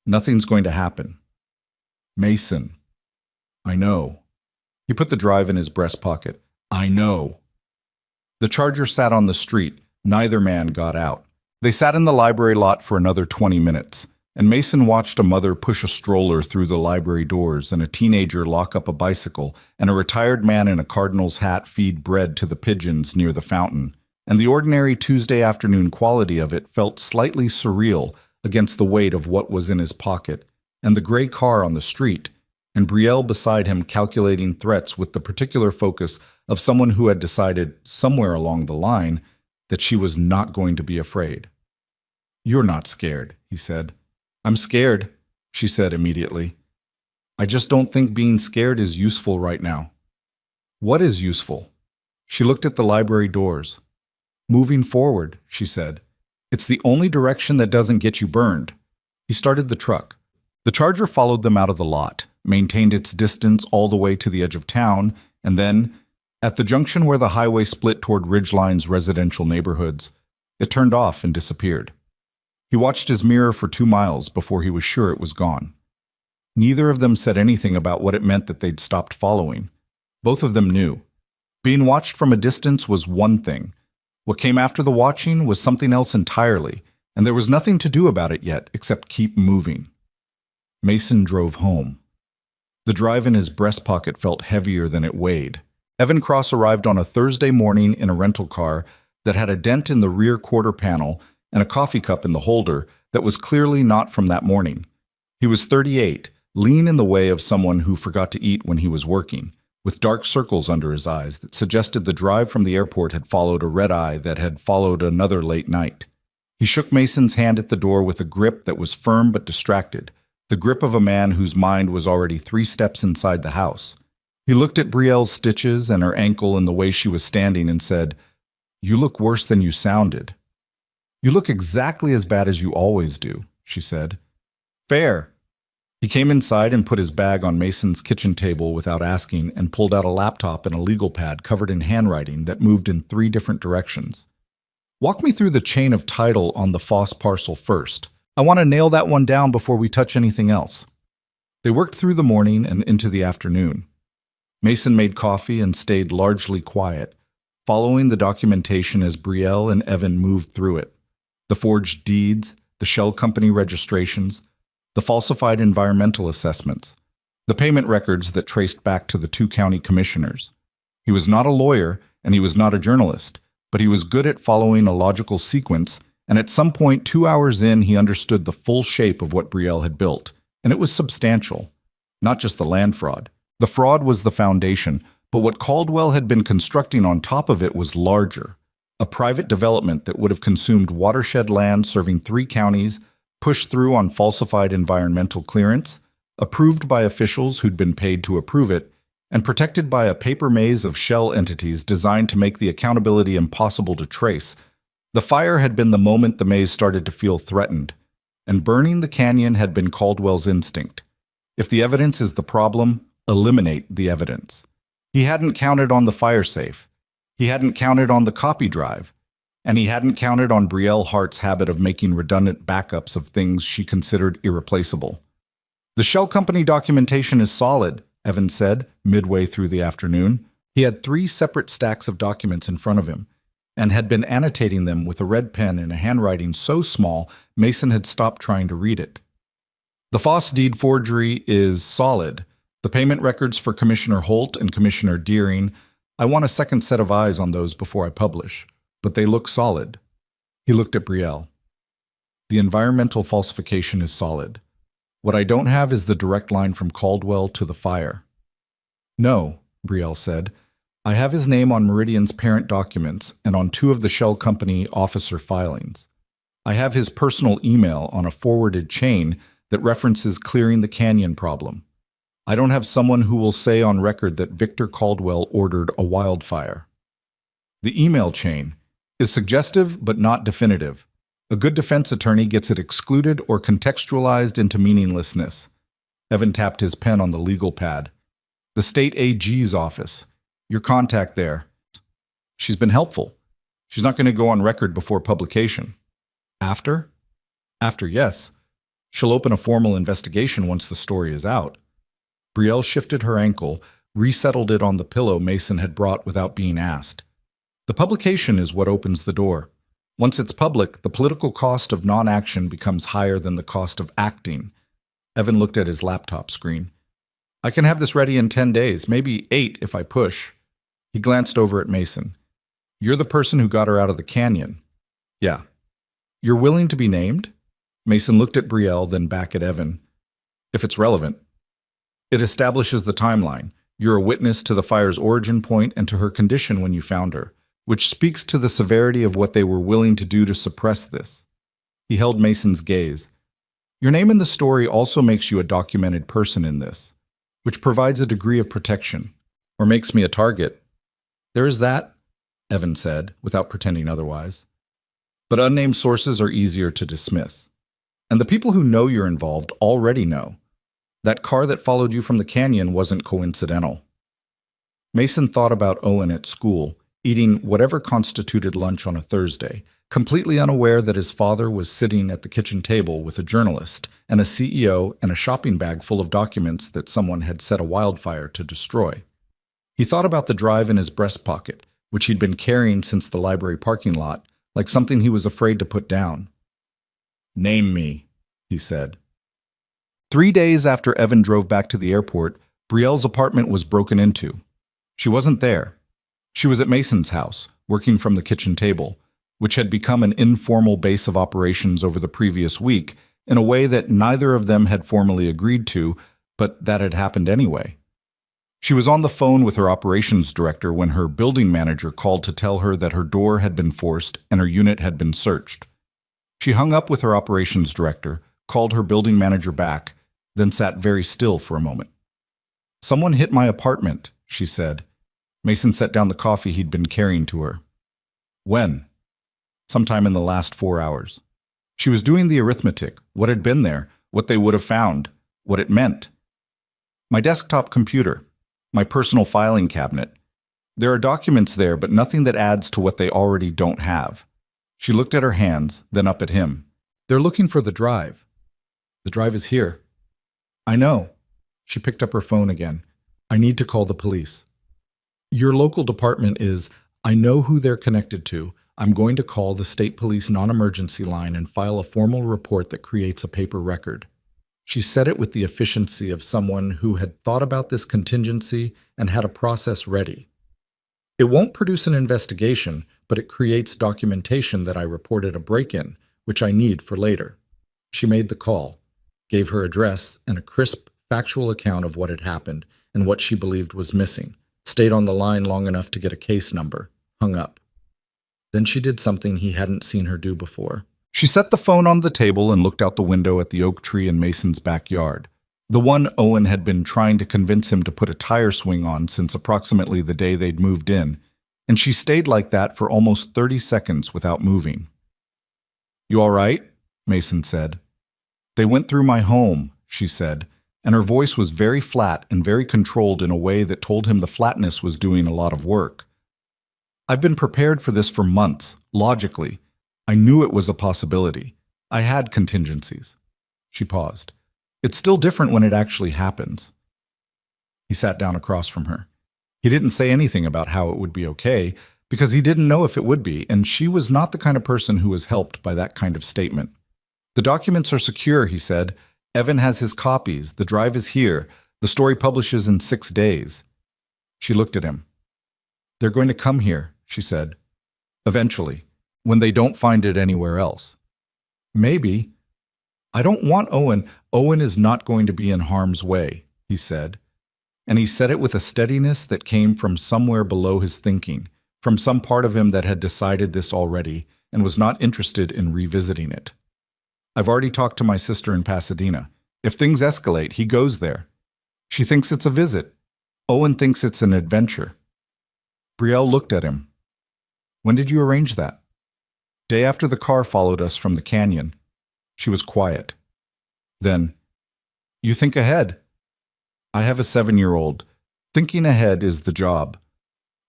"Nothing's going to happen." "Mason." "I know." He put the drive in his breast pocket. "I know." The Charger sat on the street. Neither man got out. They sat in the library lot for another 20 minutes, and Mason watched a mother push a stroller through the library doors and a teenager lock up a bicycle and a retired man in a Cardinals hat feed bread to the pigeons near the fountain. And the ordinary Tuesday afternoon quality of it felt slightly surreal against the weight of what was in his pocket, and the gray car on the street, and Brielle beside him calculating threats with the particular focus of someone who had decided, somewhere along the line, that she was not going to be afraid. "You're not scared," he said. "I'm scared," she said immediately. "I just don't think being scared is useful right now." "What is useful?" She looked at the library doors. "Moving forward," she said. "It's the only direction that doesn't get you burned." He started the truck. The Charger followed them out of the lot, maintained its distance all the way to the edge of town, and then, at the junction where the highway split toward Ridgeline's residential neighborhoods, it turned off and disappeared. He watched his mirror for 2 miles before he was sure it was gone. Neither of them said anything about what it meant that they'd stopped following. Both of them knew. Being watched from a distance was one thing. What came after the watching was something else entirely, and there was nothing to do about it yet except keep moving. Mason drove home. The drive in his breast pocket felt heavier than it weighed. Evan Cross arrived on a Thursday morning in a rental car that had a dent in the rear quarter panel and a coffee cup in the holder that was clearly not from that morning. He was 38, lean in the way of someone who forgot to eat when he was working, with dark circles under his eyes that suggested the drive from the airport had followed a red eye that had followed another late night. He shook Mason's hand at the door with a grip that was firm but distracted, the grip of a man whose mind was already 3 steps inside the house. He looked at Brielle's stitches and her ankle and the way she was standing and said, "You look worse than you sounded." "You look exactly as bad as you always do," she said. "Fair." He came inside and put his bag on Mason's kitchen table without asking and pulled out a laptop and a legal pad covered in handwriting that moved in 3 different directions. "Walk me through the chain of title on the Foss parcel first. I want to nail that one down before we touch anything else." They worked through the morning and into the afternoon. Mason made coffee and stayed largely quiet, following the documentation as Brielle and Evan moved through it. The forged deeds, the shell company registrations, the falsified environmental assessments, the payment records that traced back to the 2 county commissioners. He was not a lawyer and he was not a journalist, but he was good at following a logical sequence, and at some point 2 hours in he understood the full shape of what Brielle had built, and it was substantial. Not just the land fraud. The fraud was the foundation, but what Caldwell had been constructing on top of it was larger. A private development that would have consumed watershed land serving 3 counties, pushed through on falsified environmental clearance, approved by officials who'd been paid to approve it, and protected by a paper maze of shell entities designed to make the accountability impossible to trace. The fire had been the moment the maze started to feel threatened, and burning the canyon had been Caldwell's instinct. If the evidence is the problem, eliminate the evidence. He hadn't counted on the fire safe. He hadn't counted on the copy drive. And he hadn't counted on Brielle Hart's habit of making redundant backups of things she considered irreplaceable. "The shell company documentation is solid," Evan said, midway through the afternoon. He had 3 separate stacks of documents in front of him, and had been annotating them with a red pen in a handwriting so small Mason had stopped trying to read it. "The Foss deed forgery is solid. The payment records for Commissioner Holt and Commissioner Deering, I want a second set of eyes on those before I publish. But they look solid." He looked at Brielle. "The environmental falsification is solid. What I don't have is the direct line from Caldwell to the fire." "No," Brielle said. "I have his name on Meridian's parent documents and on 2 of the shell company officer filings. I have his personal email on a forwarded chain that references clearing the canyon problem. I don't have someone who will say on record that Victor Caldwell ordered a wildfire." The email chain is suggestive but not definitive. A good defense attorney gets it excluded or contextualized into meaninglessness. Evan tapped his pen on the legal pad. The state AG's office. Your contact there. She's been helpful. She's not going to go on record before publication. After? After, yes. She'll open a formal investigation once the story is out. Brielle shifted her ankle, resettled it on the pillow Mason had brought without being asked. The publication is what opens the door. Once it's public, the political cost of non-action becomes higher than the cost of acting. Evan looked at his laptop screen. I can have this ready in 10 days, maybe 8 if I push. He glanced over at Mason. You're the person who got her out of the canyon. Yeah. You're willing to be named? Mason looked at Brielle, then back at Evan. If it's relevant. It establishes the timeline. You're a witness to the fire's origin point and to her condition when you found her, which speaks to the severity of what they were willing to do to suppress this. He held Mason's gaze. Your name in the story also makes you a documented person in this, which provides a degree of protection, or makes me a target. There is that, Evan said, without pretending otherwise. But unnamed sources are easier to dismiss. And the people who know you're involved already know. That car that followed you from the canyon wasn't coincidental. Mason thought about Owen at school, eating whatever constituted lunch on a Thursday, completely unaware that his father was sitting at the kitchen table with a journalist and a CEO and a shopping bag full of documents that someone had set a wildfire to destroy. He thought about the drive in his breast pocket, which he'd been carrying since the library parking lot, like something he was afraid to put down. Name me, he said. 3 days after Evan drove back to the airport, Brielle's apartment was broken into. She wasn't there. She was at Mason's house, working from the kitchen table, which had become an informal base of operations over the previous week in a way that neither of them had formally agreed to, but that had happened anyway. She was on the phone with her operations director when her building manager called to tell her that her door had been forced and her unit had been searched. She hung up with her operations director, called her building manager back, then sat very still for a moment. Someone hit my apartment, she said. Mason set down the coffee he'd been carrying to her. When? Sometime in the last 4 hours. She was doing the arithmetic, what had been there, what they would have found, what it meant. My desktop computer, my personal filing cabinet. There are documents there, but nothing that adds to what they already don't have. She looked at her hands, then up at him. They're looking for the drive. The drive is here. I know. She picked up her phone again. I need to call the police. Your local department is, I know who they're connected to. I'm going to call the state police non-emergency line and file a formal report that creates a paper record. She said it with the efficiency of someone who had thought about this contingency and had a process ready. It won't produce an investigation, but it creates documentation that I reported a break-in, which I need for later. She made the call, gave her address and a crisp, factual account of what had happened and what she believed was missing, stayed on the line long enough to get a case number, hung up. Then she did something he hadn't seen her do before. She set the phone on the table and looked out the window at the oak tree in Mason's backyard, the one Owen had been trying to convince him to put a tire swing on since approximately the day they'd moved in, and she stayed like that for almost 30 seconds without moving. You all right? Mason said. They went through my home, she said, and her voice was very flat and very controlled in a way that told him the flatness was doing a lot of work. I've been prepared for this for months, logically. I knew it was a possibility. I had contingencies. She paused. It's still different when it actually happens. He sat down across from her. He didn't say anything about how it would be okay, because he didn't know if it would be, and she was not the kind of person who was helped by that kind of statement. The documents are secure, he said. Evan has his copies. The drive is here. The story publishes in 6 days. She looked at him. They're going to come here, she said. Eventually, when they don't find it anywhere else. Maybe. I don't want Owen. Owen is not going to be in harm's way, he said. And he said it with a steadiness that came from somewhere below his thinking, from some part of him that had decided this already and was not interested in revisiting it. I've already talked to my sister in Pasadena. If things escalate, he goes there. She thinks it's a visit. Owen thinks it's an adventure. Brielle looked at him. When did you arrange that? Day after the car followed us from the canyon. She was quiet. Then, you think ahead. I have a 7-year-old. Thinking ahead is the job.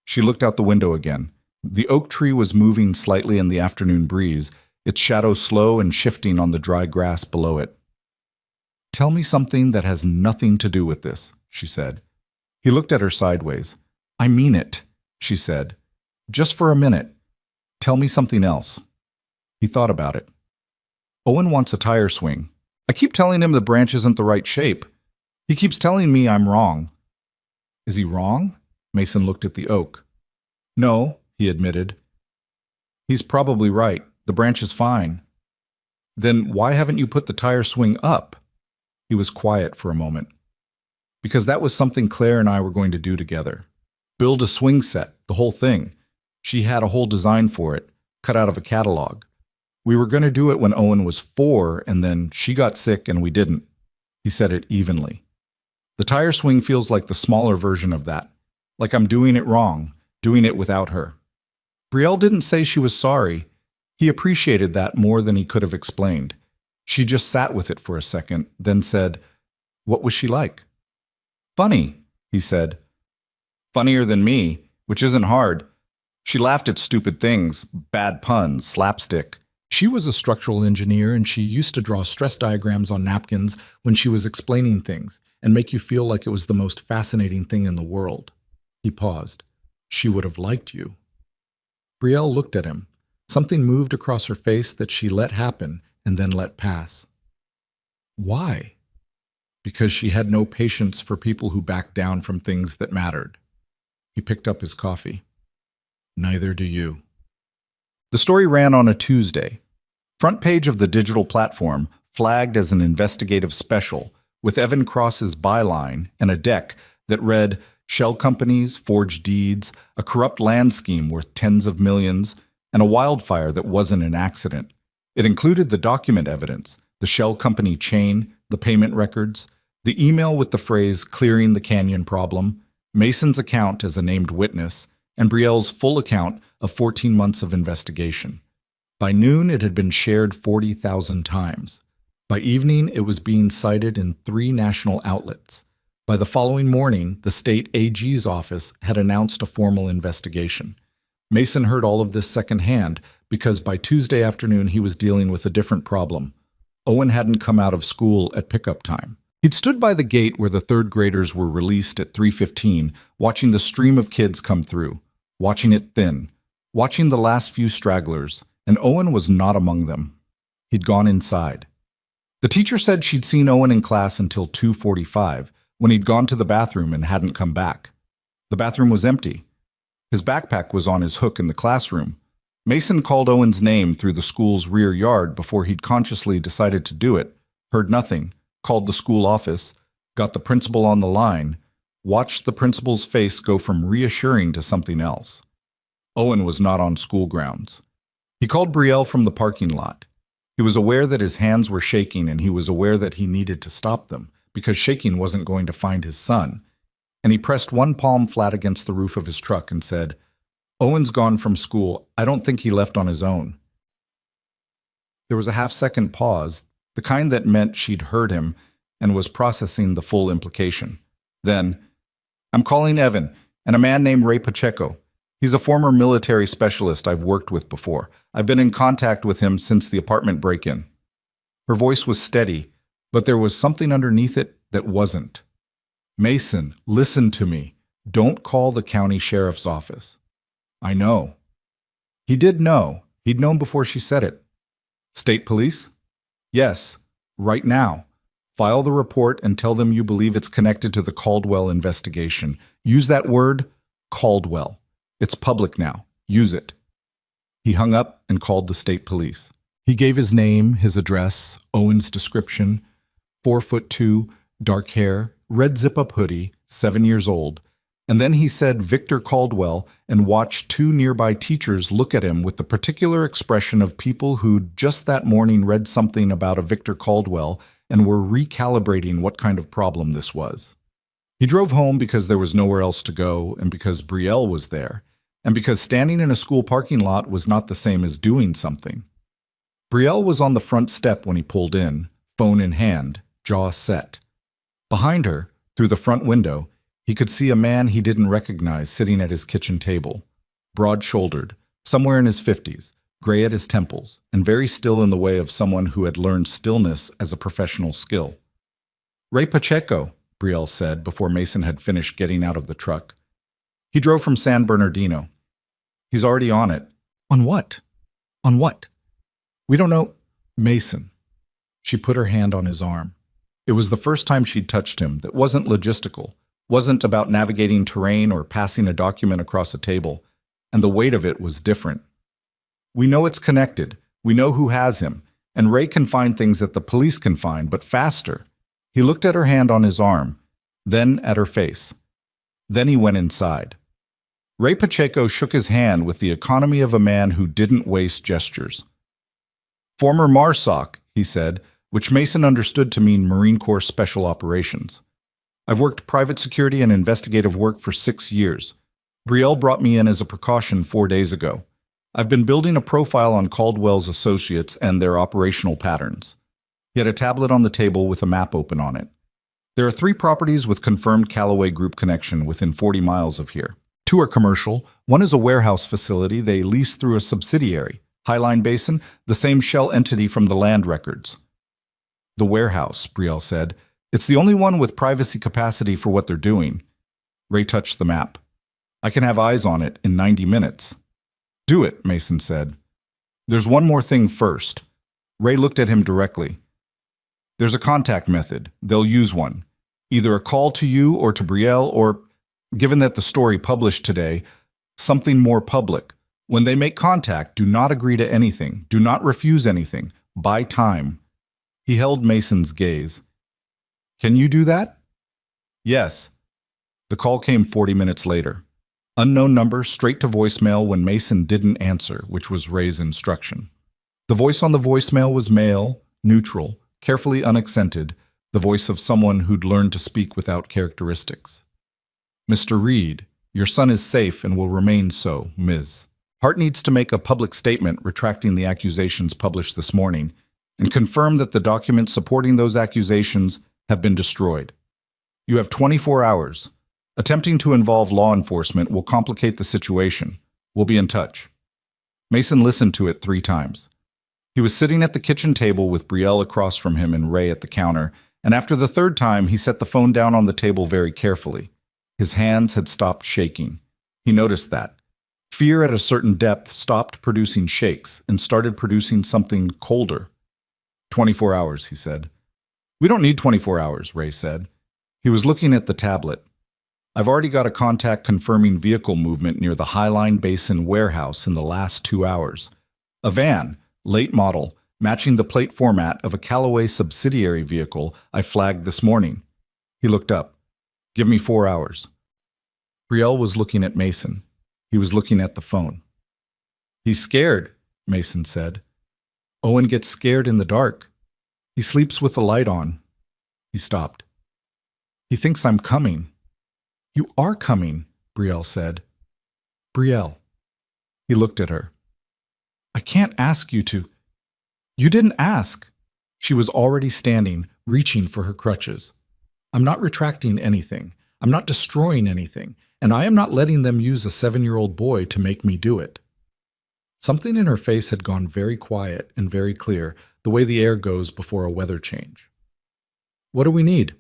She looked out the window again. The oak tree was moving slightly in the afternoon breeze, its shadow slow and shifting on the dry grass below it. Tell me something that has nothing to do with this, she said. He looked at her sideways. I mean it, she said. Just for a minute. Tell me something else. He thought about it. Owen wants a tire swing. I keep telling him the branch isn't the right shape. He keeps telling me I'm wrong. Is he wrong? Mason looked at the oak. No, he admitted. He's probably right. The branch is fine. Then why haven't you put the tire swing up? He was quiet for a moment. Because that was something Claire and I were going to do together. Build a swing set, the whole thing. She had a whole design for it, cut out of a catalog. We were going to do it when Owen was 4, and then she got sick and we didn't. He said it evenly. The tire swing feels like the smaller version of that. Like I'm doing it wrong, doing it without her. Brielle didn't say she was sorry. He appreciated that more than he could have explained. She just sat with it for a second, then said, What was she like? Funny, he said. Funnier than me, which isn't hard. She laughed at stupid things, bad puns, slapstick. She was a structural engineer and she used to draw stress diagrams on napkins when she was explaining things and make you feel like it was the most fascinating thing in the world. He paused. She would have liked you. Brielle looked at him. Something moved across her face that she let happen and then let pass. Why? Because she had no patience for people who backed down from things that mattered. He picked up his coffee. Neither do you. The story ran on a Tuesday. Front page of the digital platform, flagged as an investigative special, with Evan Cross's byline and a deck that read, Shell companies, forged deeds, a corrupt land scheme worth tens of millions, and a wildfire that wasn't an accident. It included the document evidence, the Shell company chain, the payment records, the email with the phrase clearing the canyon problem, Mason's account as a named witness, and Brielle's full account of 14 months of investigation. By noon, it had been shared 40,000 times. By evening, it was being cited in 3 national outlets. By the following morning, the state AG's office had announced a formal investigation. Mason heard all of this secondhand because by Tuesday afternoon he was dealing with a different problem. Owen hadn't come out of school at pickup time. He'd stood by the gate where the 3rd graders were released at 3:15, watching the stream of kids come through, watching it thin, watching the last few stragglers, and Owen was not among them. He'd gone inside. The teacher said she'd seen Owen in class until 2:45, when he'd gone to the bathroom and hadn't come back. The bathroom was empty. His backpack was on his hook in the classroom. Mason called Owen's name through the school's rear yard before he'd consciously decided to do it, heard nothing, called the school office, got the principal on the line, watched the principal's face go from reassuring to something else. Owen was not on school grounds. He called Brielle from the parking lot. He was aware that his hands were shaking and he was aware that he needed to stop them because shaking wasn't going to find his son. And he pressed one palm flat against the roof of his truck and said, Owen's gone from school. I don't think he left on his own. There was a half-second pause, the kind that meant she'd heard him and was processing the full implication. Then, I'm calling Evan and a man named Ray Pacheco. He's a former military specialist I've worked with before. I've been in contact with him since the apartment break-in. Her voice was steady, but there was something underneath it that wasn't. Mason, listen to me. Don't call the county sheriff's office. I know. He did know. He'd known before she said it. State police? Yes, right now. File the report and tell them you believe it's connected to the Caldwell investigation. Use that word, Caldwell. It's public now. Use it. He hung up and called the state police. He gave his name, his address, Owen's description, 4'2", dark hair, red zip-up hoodie, 7 years old. And then he said Victor Caldwell and watched 2 nearby teachers look at him with the particular expression of people who'd just that morning read something about a Victor Caldwell and were recalibrating what kind of problem this was. He drove home because there was nowhere else to go and because Brielle was there. and because standing in a school parking lot was not the same as doing something. Brielle was on the front step when he pulled in, phone in hand, jaw set. Behind her, through the front window, he could see a man he didn't recognize sitting at his kitchen table, broad-shouldered, somewhere in his 50s, gray at his temples, and very still in the way of someone who had learned stillness as a professional skill. "Ray Pacheco," Brielle said before Mason had finished getting out of the truck. "He drove from San Bernardino. He's already on it." "On what? On what?" "We don't know." "Mason." She put her hand on his arm. It was the first time she'd touched him that wasn't logistical, wasn't about navigating terrain or passing a document across a table, and the weight of it was different. "We know it's connected. We know who has him, and Ray can find things that the police can find, but faster." He looked at her hand on his arm, then at her face. Then he went inside. Ray Pacheco shook his hand with the economy of a man who didn't waste gestures. "Former MARSOC," he said, which Mason understood to mean Marine Corps Special Operations. "I've worked private security and investigative work for 6 years. Brielle brought me in as a precaution 4 days ago. I've been building a profile on Caldwell's associates and their operational patterns." He had a tablet on the table with a map open on it. "There are 3 properties with confirmed Callaway Group connection within 40 miles of here. 2 are commercial. 1 is a warehouse facility they lease through a subsidiary, Highline Basin, the same shell entity from the land records." "The warehouse," Brielle said. "It's the only one with privacy capacity for what they're doing." Ray touched the map. "I can have eyes on it in 90 minutes. "Do it," Mason said. "There's one more thing first." Ray looked at him directly. "There's a contact method. They'll use one. Either a call to you or to Brielle or, given that the story published today, something more public. When they make contact, do not agree to anything. Do not refuse anything. Buy time." He held Mason's gaze. "Can you do that?" "Yes." The call came 40 minutes later. Unknown number, straight to voicemail when Mason didn't answer, which was Ray's instruction. The voice on the voicemail was male, neutral, carefully unaccented, the voice of someone who'd learned to speak without characteristics. "Mr. Reed, your son is safe and will remain so, Ms. Hart needs to make a public statement retracting the accusations published this morning and confirm that the documents supporting those accusations have been destroyed. You have 24 hours. Attempting to involve law enforcement will complicate the situation. We'll be in touch." Mason listened to it 3 times. He was sitting at the kitchen table with Brielle across from him and Ray at the counter, and after the 3rd time, he set the phone down on the table very carefully. His hands had stopped shaking. He noticed that. Fear at a certain depth stopped producing shakes and started producing something colder. 24 hours, he said. "We don't need 24 hours, Ray said. He was looking at the tablet. "I've already got a contact confirming vehicle movement near the Highline Basin warehouse in the last 2 hours. A van, late model, matching the plate format of a Callaway subsidiary vehicle I flagged this morning." He looked up. "Give me 4 hours." Brielle was looking at Mason. He was looking at the phone. "He's scared," Mason said. "Owen gets scared in the dark. He sleeps with the light on." He stopped. "He thinks I'm coming." "You are coming," Brielle said. "Brielle." He looked at her. "I can't ask you to." "You didn't ask." She was already standing, reaching for her crutches. "I'm not retracting anything. I'm not destroying anything. And I am not letting them use a 7-year-old boy to make me do it." Something in her face had gone very quiet and very clear, the way the air goes before a weather change. "What do we need?"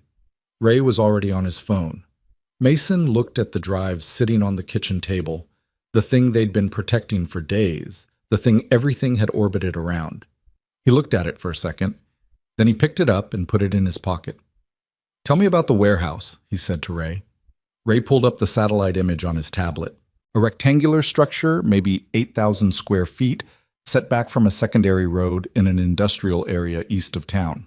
Ray was already on his phone. Mason looked at the drive sitting on the kitchen table, the thing they'd been protecting for days, the thing everything had orbited around. He looked at it for a second, then he picked it up and put it in his pocket. "Tell me about the warehouse," he said to Ray. Ray pulled up the satellite image on his tablet. A rectangular structure, maybe 8,000 square feet, set back from a secondary road in an industrial area east of town.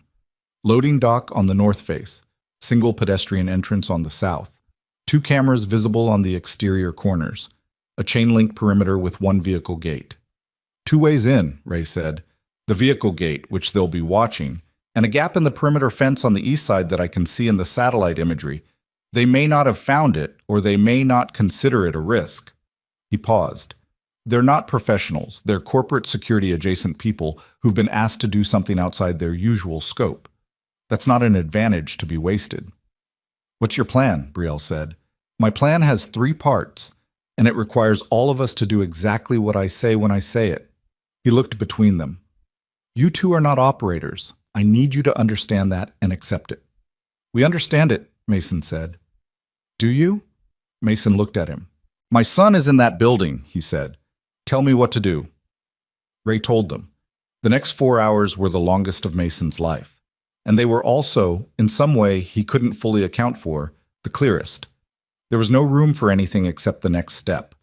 Loading dock on the north face, single pedestrian entrance on the south, 2 cameras visible on the exterior corners, a chain-link perimeter with 1 vehicle gate. 2 ways in, Ray said, the vehicle gate, which they'll be watching, and a gap in the perimeter fence on the east side that I can see in the satellite imagery. They may not have found it, or they may not consider it a risk. He paused. They're not professionals. They're corporate security adjacent people who've been asked to do something outside their usual scope. That's not an advantage to be wasted. What's your plan? Brielle said. My plan has 3 parts, and it requires all of us to do exactly what I say when I say it. He looked between them. You two are not operators. I need you to understand that and accept it. We understand it, Mason said. Do you? Mason looked at him. My son is in that building, he said. Tell me what to do. Ray told them. The next 4 hours were the longest of Mason's life, and they were also, in some way he couldn't fully account for, the clearest. There was no room for anything except the next step.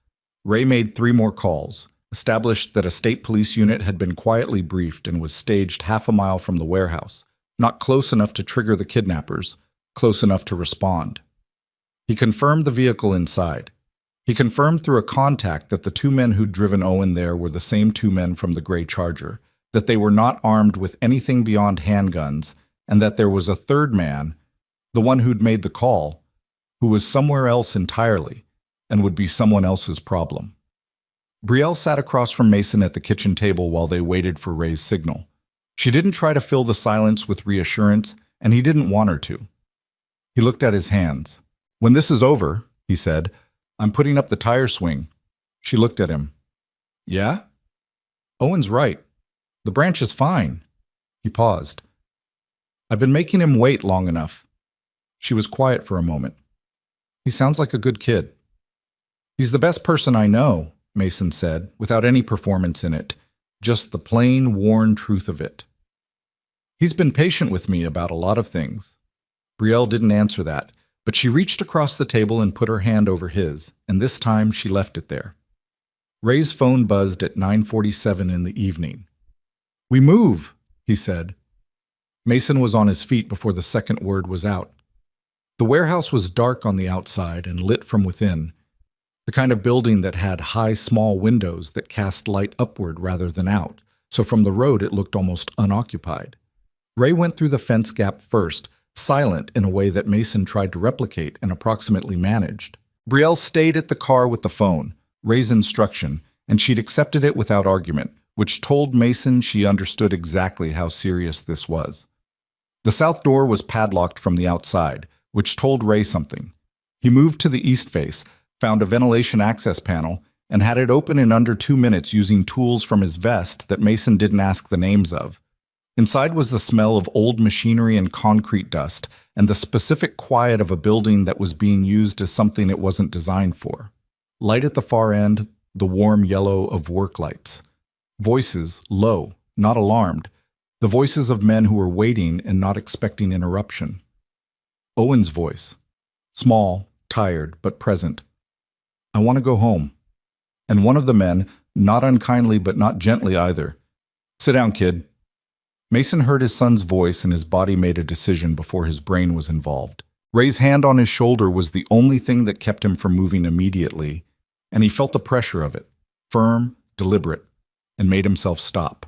Ray made 3 more calls, established that a state police unit had been quietly briefed and was staged half a mile from the warehouse, not close enough to trigger the kidnappers, close enough to respond. He confirmed the vehicle inside. He confirmed through a contact that the 2 men who'd driven Owen there were the same 2 men from the gray Charger, that they were not armed with anything beyond handguns, and that there was a 3rd man, the one who'd made the call, who was somewhere else entirely and would be someone else's problem. Brielle sat across from Mason at the kitchen table while they waited for Ray's signal. She didn't try to fill the silence with reassurance, and he didn't want her to. He looked at his hands. When this is over, he said, I'm putting up the tire swing. She looked at him. Yeah? Owen's right. The branch is fine. He paused. I've been making him wait long enough. She was quiet for a moment. He sounds like a good kid. He's the best person I know, Mason said, without any performance in it, just the plain, worn truth of it. He's been patient with me about a lot of things. Brielle didn't answer that, but she reached across the table and put her hand over his, and this time she left it there. Ray's phone buzzed at 9:47 in the evening. We move, he said. Mason was on his feet before the second word was out. The warehouse was dark on the outside and lit from within, the kind of building that had high, small windows that cast light upward rather than out, so from the road it looked almost unoccupied. Ray went through the fence gap first, silent in a way that Mason tried to replicate and approximately managed. Brielle stayed at the car with the phone, Ray's instruction, and she'd accepted it without argument, which told Mason she understood exactly how serious this was. The south door was padlocked from the outside, which told Ray something. He moved to the east face, found a ventilation access panel, and had it open in under 2 minutes using tools from his vest that Mason didn't ask the names of. Inside was the smell of old machinery and concrete dust, and the specific quiet of a building that was being used as something it wasn't designed for. Light at the far end, the warm yellow of work lights. Voices, low, not alarmed. The voices of men who were waiting and not expecting interruption. Owen's voice. Small, tired, but present. I want to go home. And one of the men, not unkindly but not gently either. Sit down, kid. Mason heard his son's voice and his body made a decision before his brain was involved. Ray's hand on his shoulder was the only thing that kept him from moving immediately, and he felt the pressure of it, firm, deliberate, and made himself stop.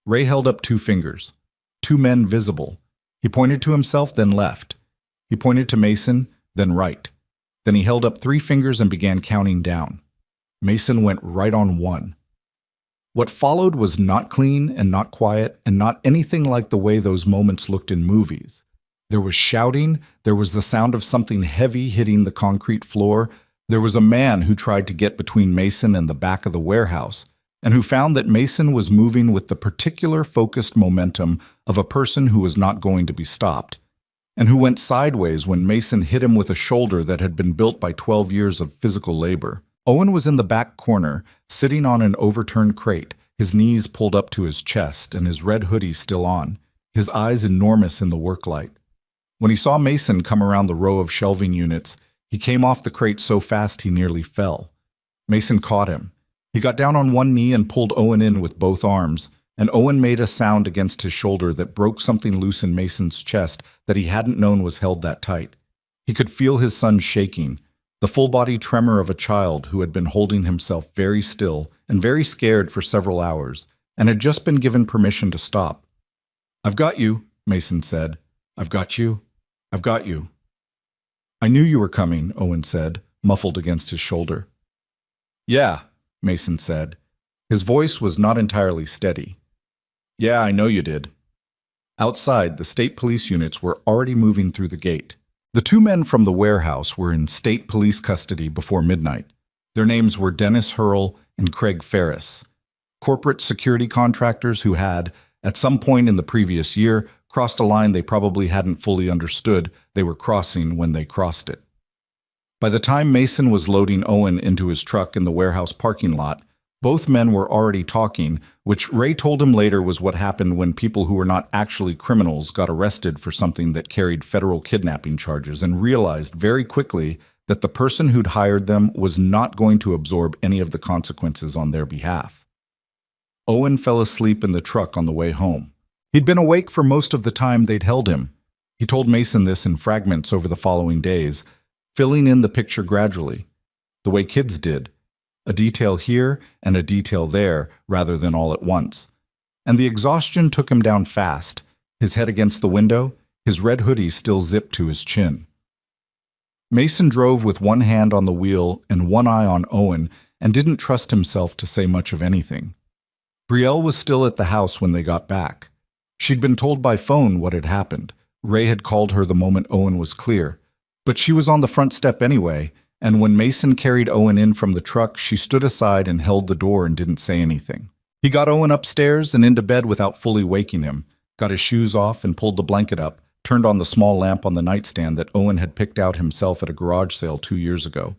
Ray held up 2 fingers. 2 men visible. He pointed to himself, then left. He pointed to Mason, then right. Then he held up 3 fingers and began counting down. Mason went right on 1. What followed was not clean and not quiet and not anything like the way those moments looked in movies. There was shouting, there was the sound of something heavy hitting the concrete floor, there was a man who tried to get between Mason and the back of the warehouse, and who found that Mason was moving with the particular focused momentum of a person who was not going to be stopped, and who went sideways when Mason hit him with a shoulder that had been built by 12 years of physical labor. Owen was in the back corner, sitting on an overturned crate, his knees pulled up to his chest and his red hoodie still on, his eyes enormous in the work light. When he saw Mason come around the row of shelving units, he came off the crate so fast he nearly fell. Mason caught him. He got down on one knee and pulled Owen in with both arms, and Owen made a sound against his shoulder that broke something loose in Mason's chest that he hadn't known was held that tight. He could feel his son shaking, the full-body tremor of a child who had been holding himself very still and very scared for several hours, and had just been given permission to stop. "I've got you," Mason said. "I've got you. I've got you." "I knew you were coming," Owen said, muffled against his shoulder. Yeah, Mason said. His voice was not entirely steady. Yeah, I know you did. Outside, the state police units were already moving through the gate. The two men from the warehouse were in state police custody before midnight. Their names were Dennis Hurl and Craig Ferris, corporate security contractors who had, at some point in the previous year, crossed a line they probably hadn't fully understood they were crossing when they crossed it. By the time Mason was loading Owen into his truck in the warehouse parking lot, both men were already talking, which Ray told him later was what happened when people who were not actually criminals got arrested for something that carried federal kidnapping charges and realized very quickly that the person who'd hired them was not going to absorb any of the consequences on their behalf. Owen fell asleep in the truck on the way home. He'd been awake for most of the time they'd held him. He told Mason this in fragments over the following days, filling in the picture gradually, the way kids did, a detail here and a detail there rather than all at once. And the exhaustion took him down fast, his head against the window, his red hoodie still zipped to his chin. Mason drove with one hand on the wheel and one eye on Owen and didn't trust himself to say much of anything. Brielle was still at the house when they got back. She'd been told by phone what had happened. Ray had called her the moment Owen was clear. But she was on the front step anyway, and when Mason carried Owen in from the truck, she stood aside and held the door and didn't say anything. He got Owen upstairs and into bed without fully waking him, got his shoes off and pulled the blanket up, turned on the small lamp on the nightstand that Owen had picked out himself at a garage sale 2 years ago.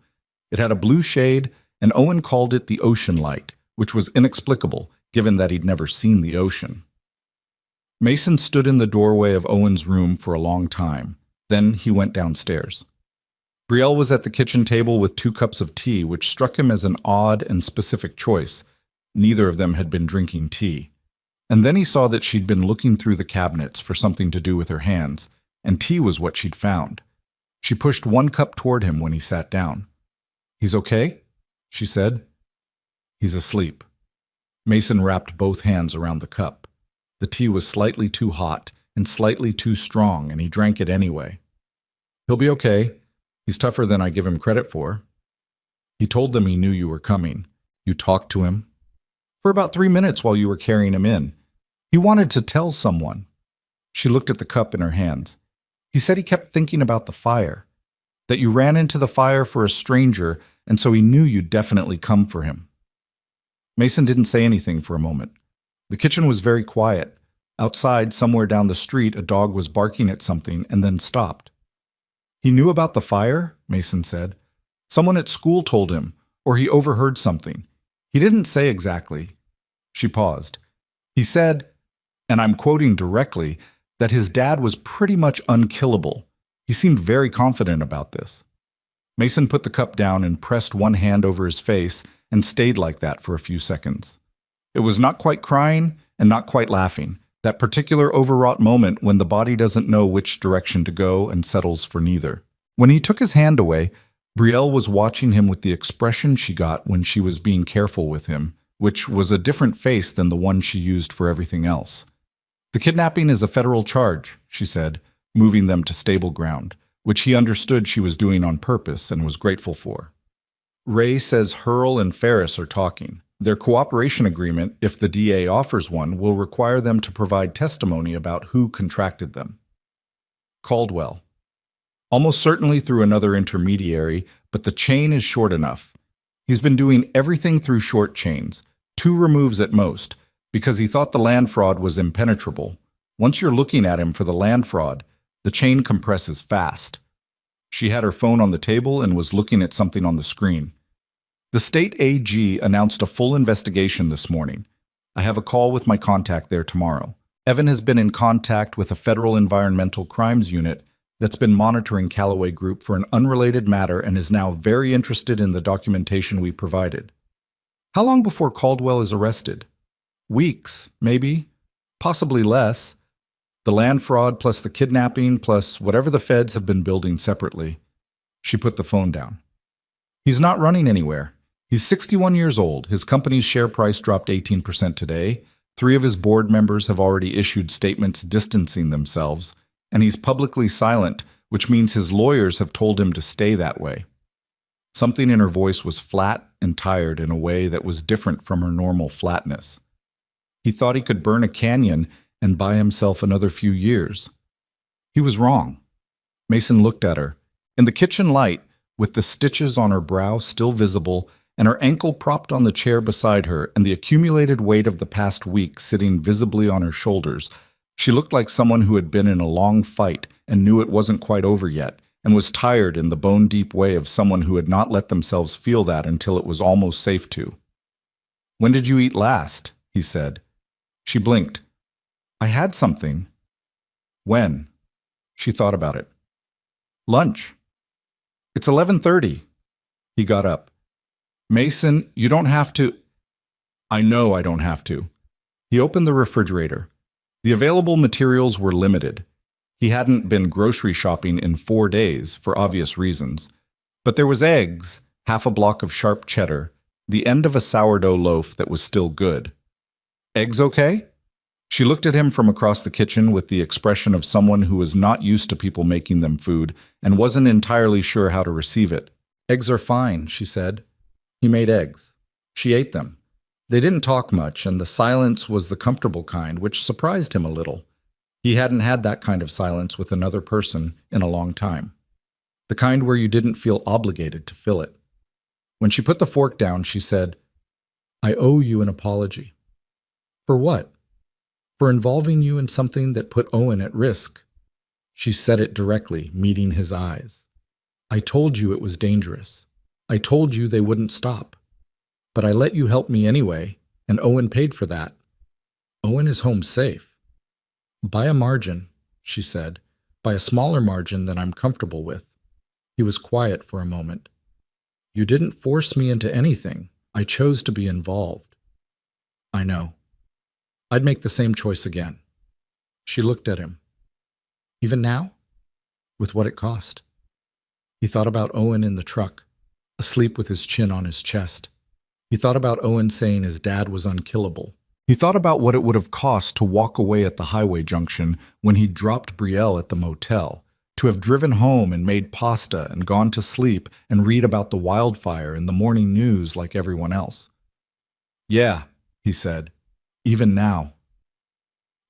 It had a blue shade, and Owen called it the ocean light, which was inexplicable, given that he'd never seen the ocean. Mason stood in the doorway of Owen's room for a long time. Then he went downstairs. Brielle was at the kitchen table with 2 cups of tea, which struck him as an odd and specific choice. Neither of them had been drinking tea. And then he saw that she'd been looking through the cabinets for something to do with her hands, and tea was what she'd found. She pushed 1 cup toward him when he sat down. "He's okay?" she said. "He's asleep." Mason wrapped both hands around the cup. The tea was slightly too hot and slightly too strong, and he drank it anyway. "He'll be okay. He's tougher than I give him credit for." "He told them he knew you were coming. You talked to him?" "For about 3 minutes while you were carrying him in. He wanted to tell someone." She looked at the cup in her hands. "He said he kept thinking about the fire. That you ran into the fire for a stranger, and so he knew you'd definitely come for him." Mason didn't say anything for a moment. The kitchen was very quiet. Outside, somewhere down the street, a dog was barking at something and then stopped. "He knew about the fire?" Mason said. "Someone at school told him, or he overheard something. He didn't say exactly." She paused. "He said, and I'm quoting directly, that his dad was pretty much unkillable. He seemed very confident about this." Mason put the cup down and pressed one hand over his face and stayed like that for a few seconds. It was not quite crying and not quite laughing, that particular overwrought moment when the body doesn't know which direction to go and settles for neither. When he took his hand away, Brielle was watching him with the expression she got when she was being careful with him, which was a different face than the one she used for everything else. "The kidnapping is a federal charge," she said, moving them to stable ground, which he understood she was doing on purpose and was grateful for. "Ray says Hurl and Ferris are talking. Their cooperation agreement, if the DA offers one, will require them to provide testimony about who contracted them." Caldwell. "Almost certainly through another intermediary, but the chain is short enough. He's been doing everything through short chains, 2 removes at most, because he thought the land fraud was impenetrable. Once you're looking at him for the land fraud, the chain compresses fast." She had her phone on the table and was looking at something on the screen. "The state AG announced a full investigation this morning. I have a call with my contact there tomorrow. Evan has been in contact with a federal environmental crimes unit that's been monitoring Callaway Group for an unrelated matter and is now very interested in the documentation we provided." "How long before Caldwell is arrested?" "Weeks, maybe. Possibly less. The land fraud plus the kidnapping plus whatever the feds have been building separately." She put the phone down. "He's not running anywhere. He's 61 years old. His company's share price dropped 18% today. 3 of his board members have already issued statements distancing themselves, and he's publicly silent, which means his lawyers have told him to stay that way." Something in her voice was flat and tired in a way that was different from her normal flatness. He thought he could burn a canyon and buy himself another few years. He was wrong. Mason looked at her. In the kitchen light, with the stitches on her brow still visible, and her ankle propped on the chair beside her, and the accumulated weight of the past week sitting visibly on her shoulders, she looked like someone who had been in a long fight and knew it wasn't quite over yet, and was tired in the bone-deep way of someone who had not let themselves feel that until it was almost safe to. "When did you eat last?" he said. She blinked. "I had something." "When?" She thought about it. "Lunch." "It's 11:30. He got up. "Mason, you don't have to—" "I know I don't have to." He opened the refrigerator. The available materials were limited. He hadn't been grocery shopping in 4 days, for obvious reasons. But there was eggs, half a block of sharp cheddar, the end of a sourdough loaf that was still good. "Eggs okay?" She looked at him from across the kitchen with the expression of someone who was not used to people making them food and wasn't entirely sure how to receive it. "Eggs are fine," she said. He made eggs. She ate them. They didn't talk much, and the silence was the comfortable kind, which surprised him a little. He hadn't had that kind of silence with another person in a long time. The kind where you didn't feel obligated to fill it. When she put the fork down, she said, "I owe you an apology." "For what?" "For involving you in something that put Owen at risk." She said it directly, meeting his eyes. "I told you it was dangerous. I told you they wouldn't stop. But I let you help me anyway, and Owen paid for that. Owen is home safe." "By a margin," she said, "by a smaller margin than I'm comfortable with." He was quiet for a moment. "You didn't force me into anything. I chose to be involved." "I know. I'd make the same choice again." She looked at him. "Even now?" "With what it cost." He thought about Owen in the truck, asleep with his chin on his chest. He thought about Owen saying his dad was unkillable. He thought about what it would have cost to walk away at the highway junction when he dropped Brielle at the motel, to have driven home and made pasta and gone to sleep and read about the wildfire in the morning news like everyone else. "Yeah," he said, "even now."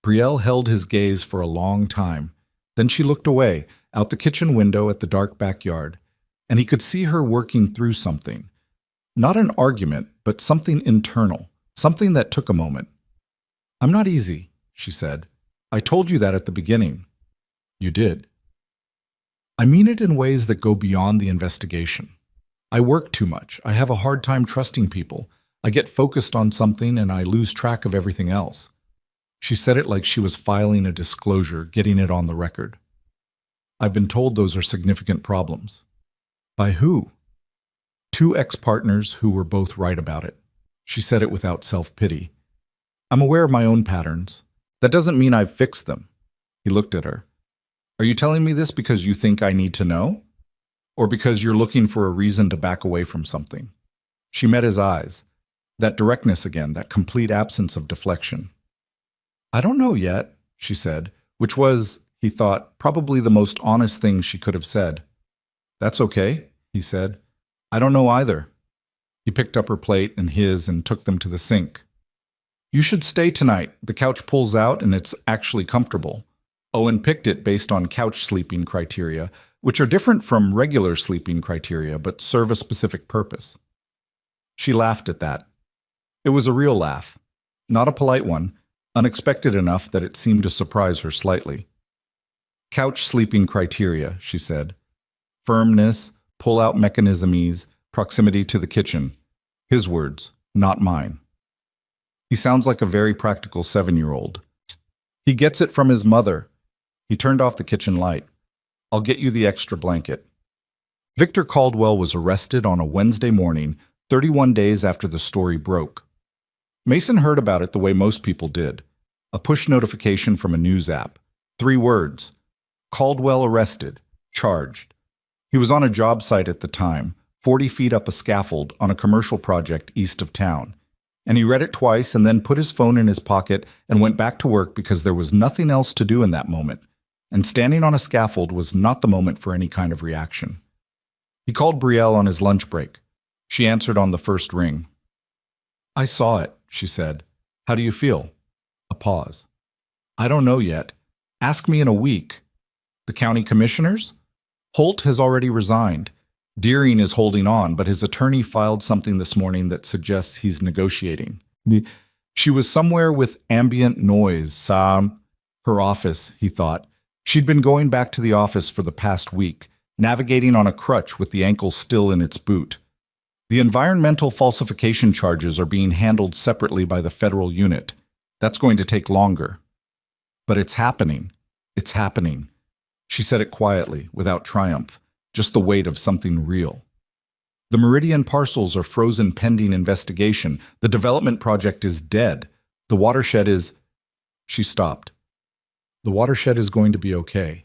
Brielle held his gaze for a long time. Then she looked away, out the kitchen window at the dark backyard, and he could see her working through something. Not an argument, but something internal, something that took a moment. "I'm not easy," she said. "I told you that at the beginning." "You did." "I mean it in ways that go beyond the investigation. I work too much. I have a hard time trusting people. I get focused on something and I lose track of everything else." She said it like she was filing a disclosure, getting it on the record. "I've been told those are significant problems." "By who?" "2 ex-partners who were both right about it." She said it without self-pity. "I'm aware of my own patterns. That doesn't mean I've fixed them." He looked at her. "Are you telling me this because you think I need to know? Or because you're looking for a reason to back away from something?" She met his eyes. That directness again, that complete absence of deflection. "I don't know yet," she said, which was, he thought, probably the most honest thing she could have said. "That's okay," he said. "I don't know either." He picked up her plate and his and took them to the sink. "You should stay tonight. The couch pulls out and it's actually comfortable." Owen picked it based on couch sleeping criteria, which are different from regular sleeping criteria but serve a specific purpose. She laughed at that. It was a real laugh, not a polite one, unexpected enough that it seemed to surprise her slightly. "Couch sleeping criteria," she said. "Firmness, pull-out mechanism ease, proximity to the kitchen." His words, not mine. He sounds like a very practical 7-year-old. He gets it from his mother. He turned off the kitchen light. "I'll get you the extra blanket." Victor Caldwell was arrested on a Wednesday morning, 31 days after the story broke. Mason heard about it the way most people did. A push notification from a news app. 3 words. Caldwell arrested, charged. He was on a job site at the time, 40 feet up a scaffold on a commercial project east of town. And he read it twice and then put his phone in his pocket and went back to work because there was nothing else to do in that moment. And standing on a scaffold was not the moment for any kind of reaction. He called Brielle on his lunch break. She answered on the first ring. I saw it, she said. How do you feel? A pause. I don't know yet. Ask me in a week. The county commissioners? Holt has already resigned. Deering is holding on, but his attorney filed something this morning that suggests he's negotiating. She was somewhere with ambient noise, her office, he thought. She'd been going back to the office for the past week, navigating on a crutch with the ankle still in its boot. The environmental falsification charges are being handled separately by the federal unit. That's going to take longer. But it's happening. It's happening. She said it quietly, without triumph, just the weight of something real. The Meridian parcels are frozen pending investigation. The development project is dead. The watershed is... She stopped. The watershed is going to be okay.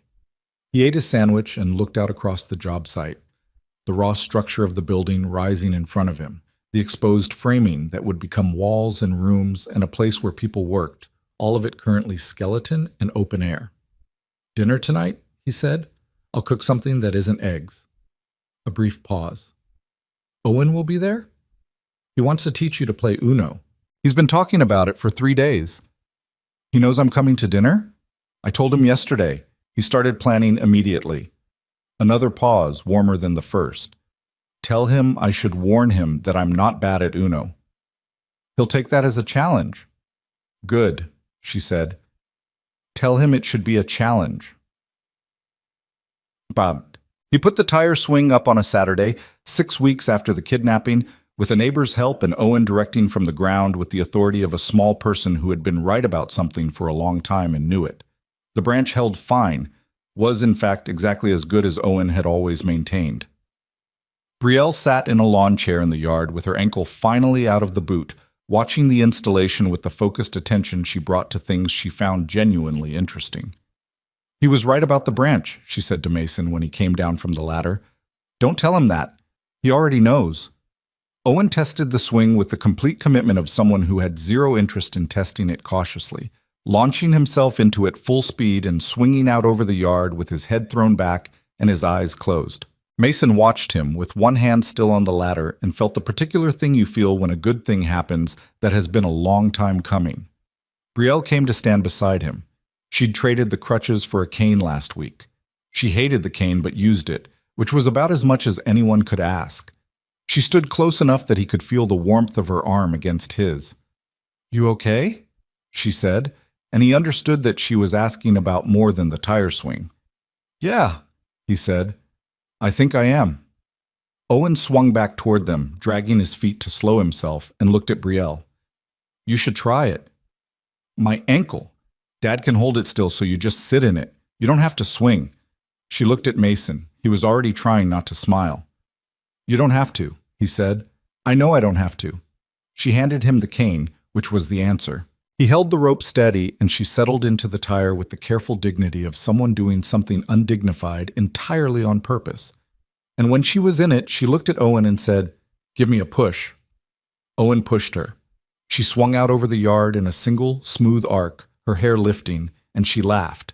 He ate his sandwich and looked out across the job site. The raw structure of the building rising in front of him, the exposed framing that would become walls and rooms and a place where people worked, all of it currently skeleton and open air. Dinner tonight, he said. I'll cook something that isn't eggs. A brief pause. Owen will be there? He wants to teach you to play Uno. He's been talking about it for 3 days. He knows I'm coming to dinner? I told him yesterday. He started planning immediately. Another pause, warmer than the first. Tell him I should warn him that I'm not bad at Uno. He'll take that as a challenge. Good, she said. Tell him it should be a challenge. Bob. He put the tire swing up on a Saturday, 6 weeks after the kidnapping, with a neighbor's help and Owen directing from the ground with the authority of a small person who had been right about something for a long time and knew it. The branch held fine, was in fact exactly as good as Owen had always maintained. Brielle sat in a lawn chair in the yard with her ankle finally out of the boot, watching the installation with the focused attention she brought to things she found genuinely interesting. He was right about the branch, she said to Mason when he came down from the ladder. Don't tell him that. He already knows. Owen tested the swing with the complete commitment of someone who had zero interest in testing it cautiously, launching himself into it full speed and swinging out over the yard with his head thrown back and his eyes closed. Mason watched him with one hand still on the ladder and felt the particular thing you feel when a good thing happens that has been a long time coming. Brielle came to stand beside him. She'd traded the crutches for a cane last week. She hated the cane but used it, which was about as much as anyone could ask. She stood close enough that he could feel the warmth of her arm against his. You okay? She said, and he understood that she was asking about more than the tire swing. Yeah, he said. I think I am. Owen swung back toward them, dragging his feet to slow himself, and looked at Brielle. You should try it. My ankle. Dad can hold it still, so you just sit in it. You don't have to swing. She looked at Mason. He was already trying not to smile. You don't have to, he said. I know I don't have to. She handed him the cane, which was the answer. He held the rope steady, and she settled into the tire with the careful dignity of someone doing something undignified entirely on purpose. And when she was in it, she looked at Owen and said, Give me a push. Owen pushed her. She swung out over the yard in a single, smooth arc, her hair lifting, and she laughed.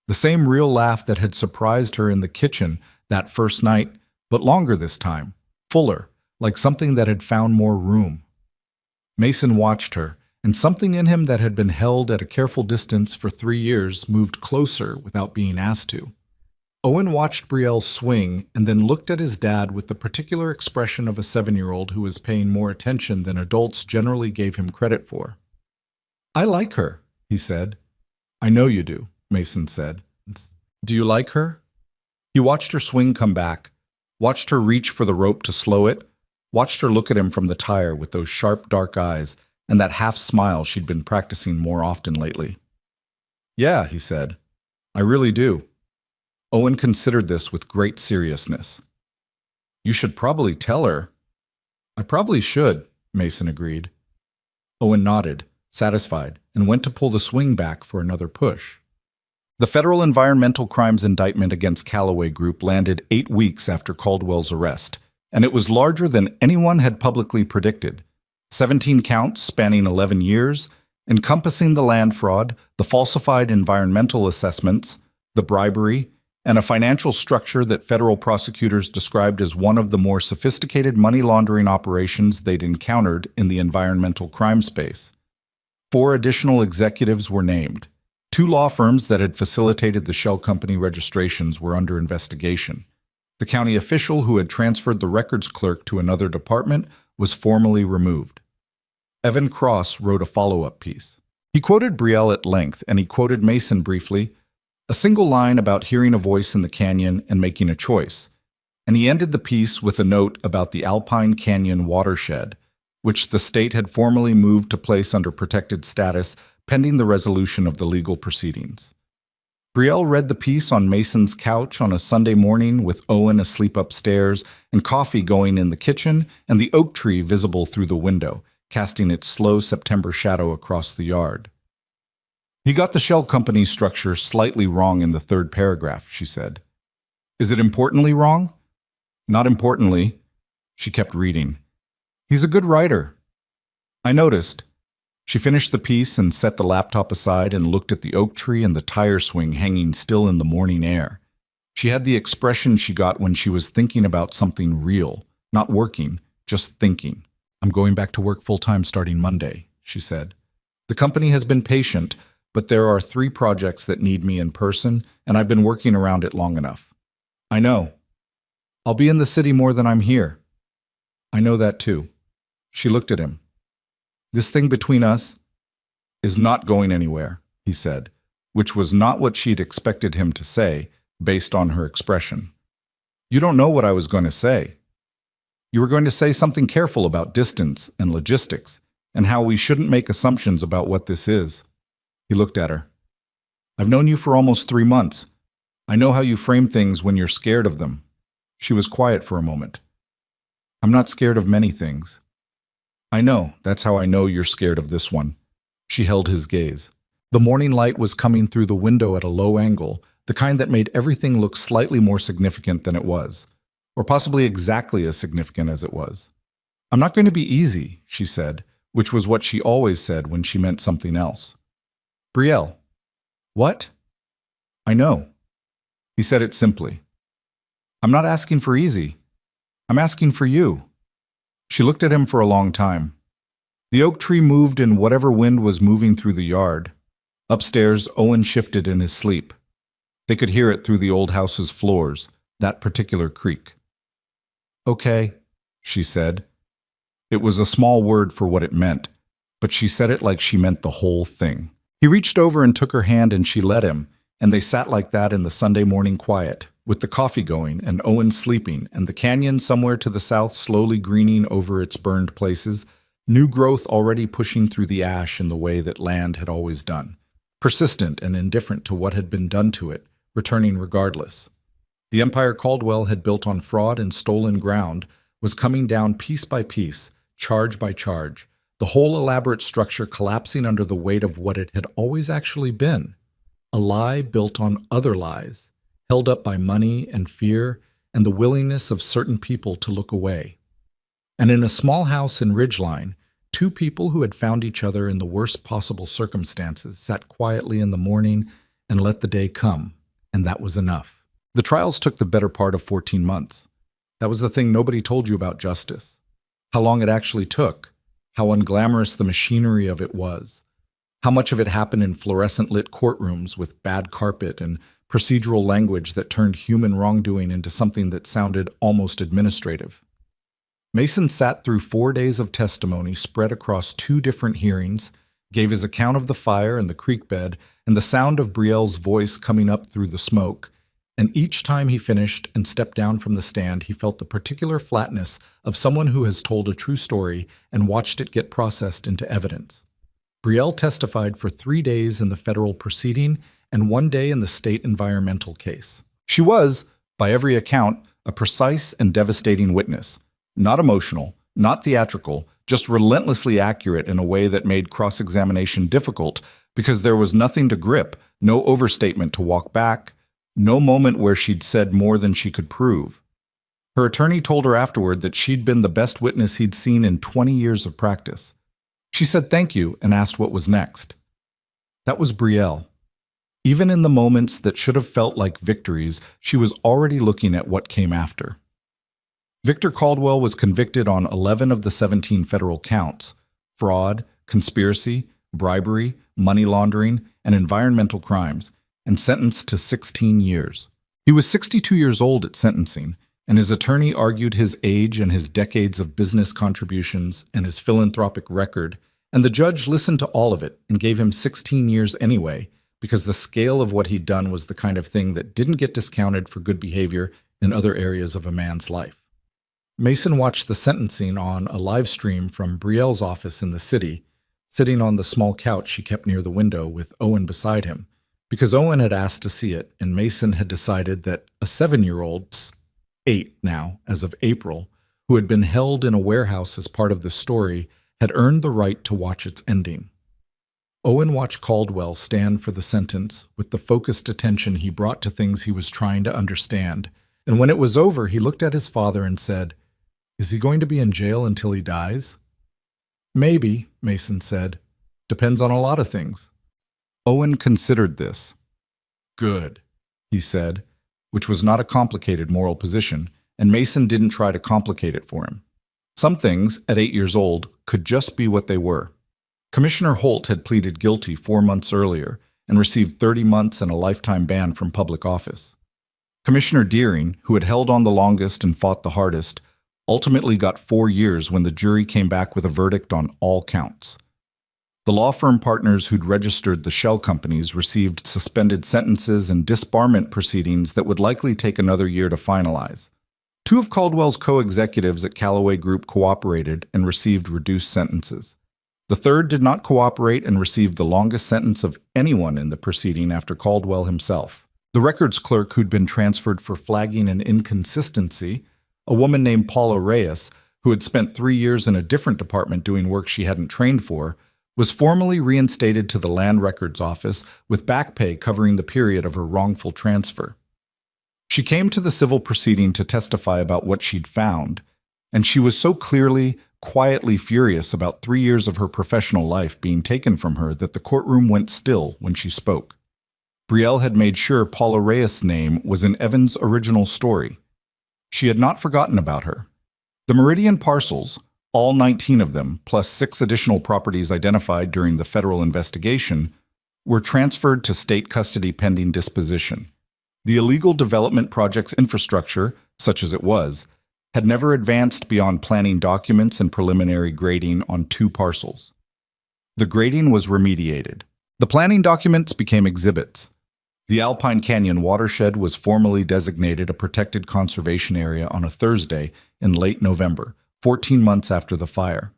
The same real laugh that had surprised her in the kitchen that first night, but longer this time, fuller, like something that had found more room. Mason watched her, and something in him that had been held at a careful distance for 3 years moved closer without being asked to. Owen watched Brielle swing and then looked at his dad with the particular expression of a 7-year-old who was paying more attention than adults generally gave him credit for. I like her, he said. I know you do, Mason said. Do you like her? He watched her swing come back, watched her reach for the rope to slow it, watched her look at him from the tire with those sharp, dark eyes and that half smile she'd been practicing more often lately. Yeah, he said. I really do. Owen considered this with great seriousness. You should probably tell her. I probably should, Mason agreed. Owen nodded, satisfied, and went to pull the swing back for another push. The federal environmental crimes indictment against Callaway Group landed 8 weeks after Caldwell's arrest, and it was larger than anyone had publicly predicted. 17 counts spanning 11 years, encompassing the land fraud, the falsified environmental assessments, the bribery, and a financial structure that federal prosecutors described as one of the more sophisticated money laundering operations they'd encountered in the environmental crime space. 4 additional executives were named. 2 law firms that had facilitated the shell company registrations were under investigation. The county official who had transferred the records clerk to another department was formally removed. Evan Cross wrote a follow-up piece. He quoted Brielle at length, and he quoted Mason briefly, a single line about hearing a voice in the canyon and making a choice. And he ended the piece with a note about the Alpine Canyon watershed, which the state had formally moved to place under protected status pending the resolution of the legal proceedings. Brielle read the piece on Mason's couch on a Sunday morning with Owen asleep upstairs and coffee going in the kitchen and the oak tree visible through the window, casting its slow September shadow across the yard. He got the shell company structure slightly wrong in the 3rd paragraph, she said. Is it importantly wrong? Not importantly. She kept reading. He's a good writer. I noticed. She finished the piece and set the laptop aside and looked at the oak tree and the tire swing hanging still in the morning air. She had the expression she got when she was thinking about something real, not working, just thinking. I'm going back to work full-time starting Monday, she said. The company has been patient, but there are 3 projects that need me in person, and I've been working around it long enough. I know. I'll be in the city more than I'm here. I know that too. She looked at him. This thing between us is not going anywhere, he said, which was not what she'd expected him to say, based on her expression. You don't know what I was going to say. You were going to say something careful about distance and logistics, and how we shouldn't make assumptions about what this is. He looked at her. I've known you for almost 3 months. I know how you frame things when you're scared of them. She was quiet for a moment. I'm not scared of many things. I know, that's how I know you're scared of this one. She held his gaze. The morning light was coming through the window at a low angle, the kind that made everything look slightly more significant than it was, or possibly exactly as significant as it was. I'm not going to be easy, she said, which was what she always said when she meant something else. Brielle. What? I know. He said it simply. I'm not asking for easy. I'm asking for you. She looked at him for a long time. The oak tree moved in whatever wind was moving through the yard. Upstairs, Owen shifted in his sleep. They could hear it through the old house's floors, that particular creak. Okay, she said. It was a small word for what it meant, but she said it like she meant the whole thing. He reached over and took her hand and she let him, and they sat like that in the Sunday morning quiet, with the coffee going and Owen sleeping and the canyon somewhere to the south slowly greening over its burned places, new growth already pushing through the ash in the way that land had always done, persistent and indifferent to what had been done to it, returning regardless. The empire Caldwell had built on fraud and stolen ground was coming down piece by piece, charge by charge, the whole elaborate structure collapsing under the weight of what it had always actually been, a lie built on other lies, held up by money and fear and the willingness of certain people to look away. And in a small house in Ridgeline, 2 people who had found each other in the worst possible circumstances sat quietly in the morning and let the day come, and that was enough. The trials took the better part of 14 months. That was the thing nobody told you about justice. How long it actually took, how unglamorous the machinery of it was, how much of it happened in fluorescent-lit courtrooms with bad carpet and procedural language that turned human wrongdoing into something that sounded almost administrative. Mason sat through 4 days of testimony spread across 2 different hearings, gave his account of the fire and the creek bed and the sound of Brielle's voice coming up through the smoke, and each time he finished and stepped down from the stand, he felt the particular flatness of someone who has told a true story and watched it get processed into evidence. Brielle testified for 3 days in the federal proceeding and 1 day in the state environmental case. She was, by every account, a precise and devastating witness, not emotional, not theatrical, just relentlessly accurate in a way that made cross-examination difficult because there was nothing to grip, no overstatement to walk back, no moment where she'd said more than she could prove. Her attorney told her afterward that she'd been the best witness he'd seen in 20 years of practice. She said thank you and asked what was next. That was Brielle. Even in the moments that should have felt like victories, she was already looking at what came after. Victor Caldwell was convicted on 11 of the 17 federal counts: fraud, conspiracy, bribery, money laundering, and environmental crimes, and sentenced to 16 years. He was 62 years old at sentencing, and his attorney argued his age and his decades of business contributions and his philanthropic record, and the judge listened to all of it and gave him 16 years anyway, because the scale of what he'd done was the kind of thing that didn't get discounted for good behavior in other areas of a man's life. Mason watched the sentencing on a live stream from Brielle's office in the city, sitting on the small couch she kept near the window with Owen beside him, because Owen had asked to see it, and Mason had decided that a 7-year-old, 8 now, as of April, who had been held in a warehouse as part of the story, had earned the right to watch its ending. Owen watched Caldwell stand for the sentence with the focused attention he brought to things he was trying to understand, and when it was over, he looked at his father and said, "Is he going to be in jail until he dies?" "Maybe," Mason said. "Depends on a lot of things." Owen considered this. "Good," he said, which was not a complicated moral position, and Mason didn't try to complicate it for him. Some things, at 8 years old, could just be what they were. Commissioner Holt had pleaded guilty 4 months earlier and received 30 months and a lifetime ban from public office. Commissioner Deering, who had held on the longest and fought the hardest, ultimately got 4 years when the jury came back with a verdict on all counts. The law firm partners who'd registered the shell companies received suspended sentences and disbarment proceedings that would likely take another year to finalize. 2 of Caldwell's co-executives at Callaway Group cooperated and received reduced sentences. The third did not cooperate and received the longest sentence of anyone in the proceeding after Caldwell himself. The records clerk who'd been transferred for flagging an inconsistency, a woman named Paula Reyes, who had spent 3 years in a different department doing work she hadn't trained for, was formally reinstated to the Land Records Office with back pay covering the period of her wrongful transfer. She came to the civil proceeding to testify about what she'd found, and she was so clearly, quietly furious about 3 years of her professional life being taken from her that the courtroom went still when she spoke. Brielle had made sure Paula Reyes' name was in Evan's original story. She had not forgotten about her. The Meridian parcels, all 19 of them, plus 6 additional properties identified during the federal investigation, were transferred to state custody pending disposition. The illegal development project's infrastructure, such as it was, had never advanced beyond planning documents and preliminary grading on 2 parcels. The grading was remediated. The planning documents became exhibits. The Alpine Canyon watershed was formally designated a protected conservation area on a Thursday in late November, 14 months after the fire.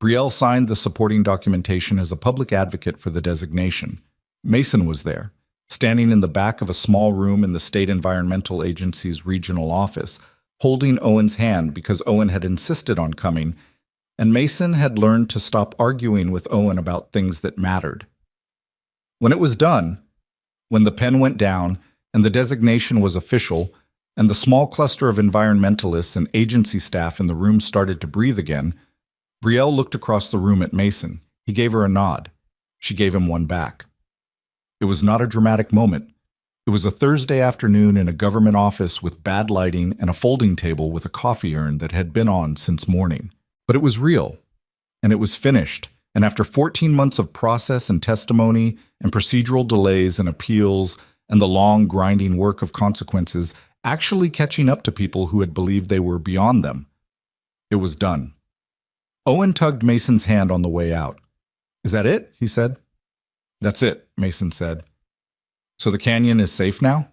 Brielle signed the supporting documentation as a public advocate for the designation. Mason was there, standing in the back of a small room in the State Environmental Agency's regional office, holding Owen's hand because Owen had insisted on coming, and Mason had learned to stop arguing with Owen about things that mattered. When it was done, when the pen went down and the designation was official, and the small cluster of environmentalists and agency staff in the room started to breathe again, Brielle looked across the room at Mason. He gave her a nod. She gave him one back. It was not a dramatic moment. It was a Thursday afternoon in a government office with bad lighting and a folding table with a coffee urn that had been on since morning. But it was real, and it was finished, and after 14 months of process and testimony and procedural delays and appeals and the long, grinding work of consequences actually catching up to people who had believed they were beyond them, it was done. Owen tugged Mason's hand on the way out. "Is that it?" he said. "That's it," Mason said. "So the canyon is safe now?"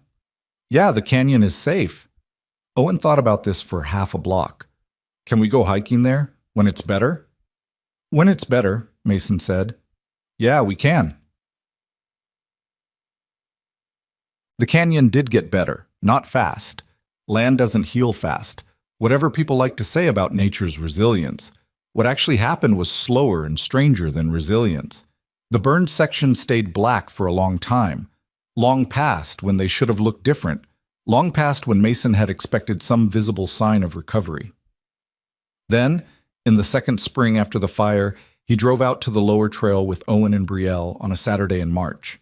"Yeah, the canyon is safe." Owen thought about this for half a block. "Can we go hiking there when it's better?" "When it's better," Mason said. "Yeah, we can." The canyon did get better, not fast. Land doesn't heal fast. Whatever people like to say about nature's resilience, what actually happened was slower and stranger than resilience. The burned section stayed black for a long time, long past when they should have looked different, long past when Mason had expected some visible sign of recovery. Then, in the second spring after the fire, he drove out to the lower trail with Owen and Brielle on a Saturday in March.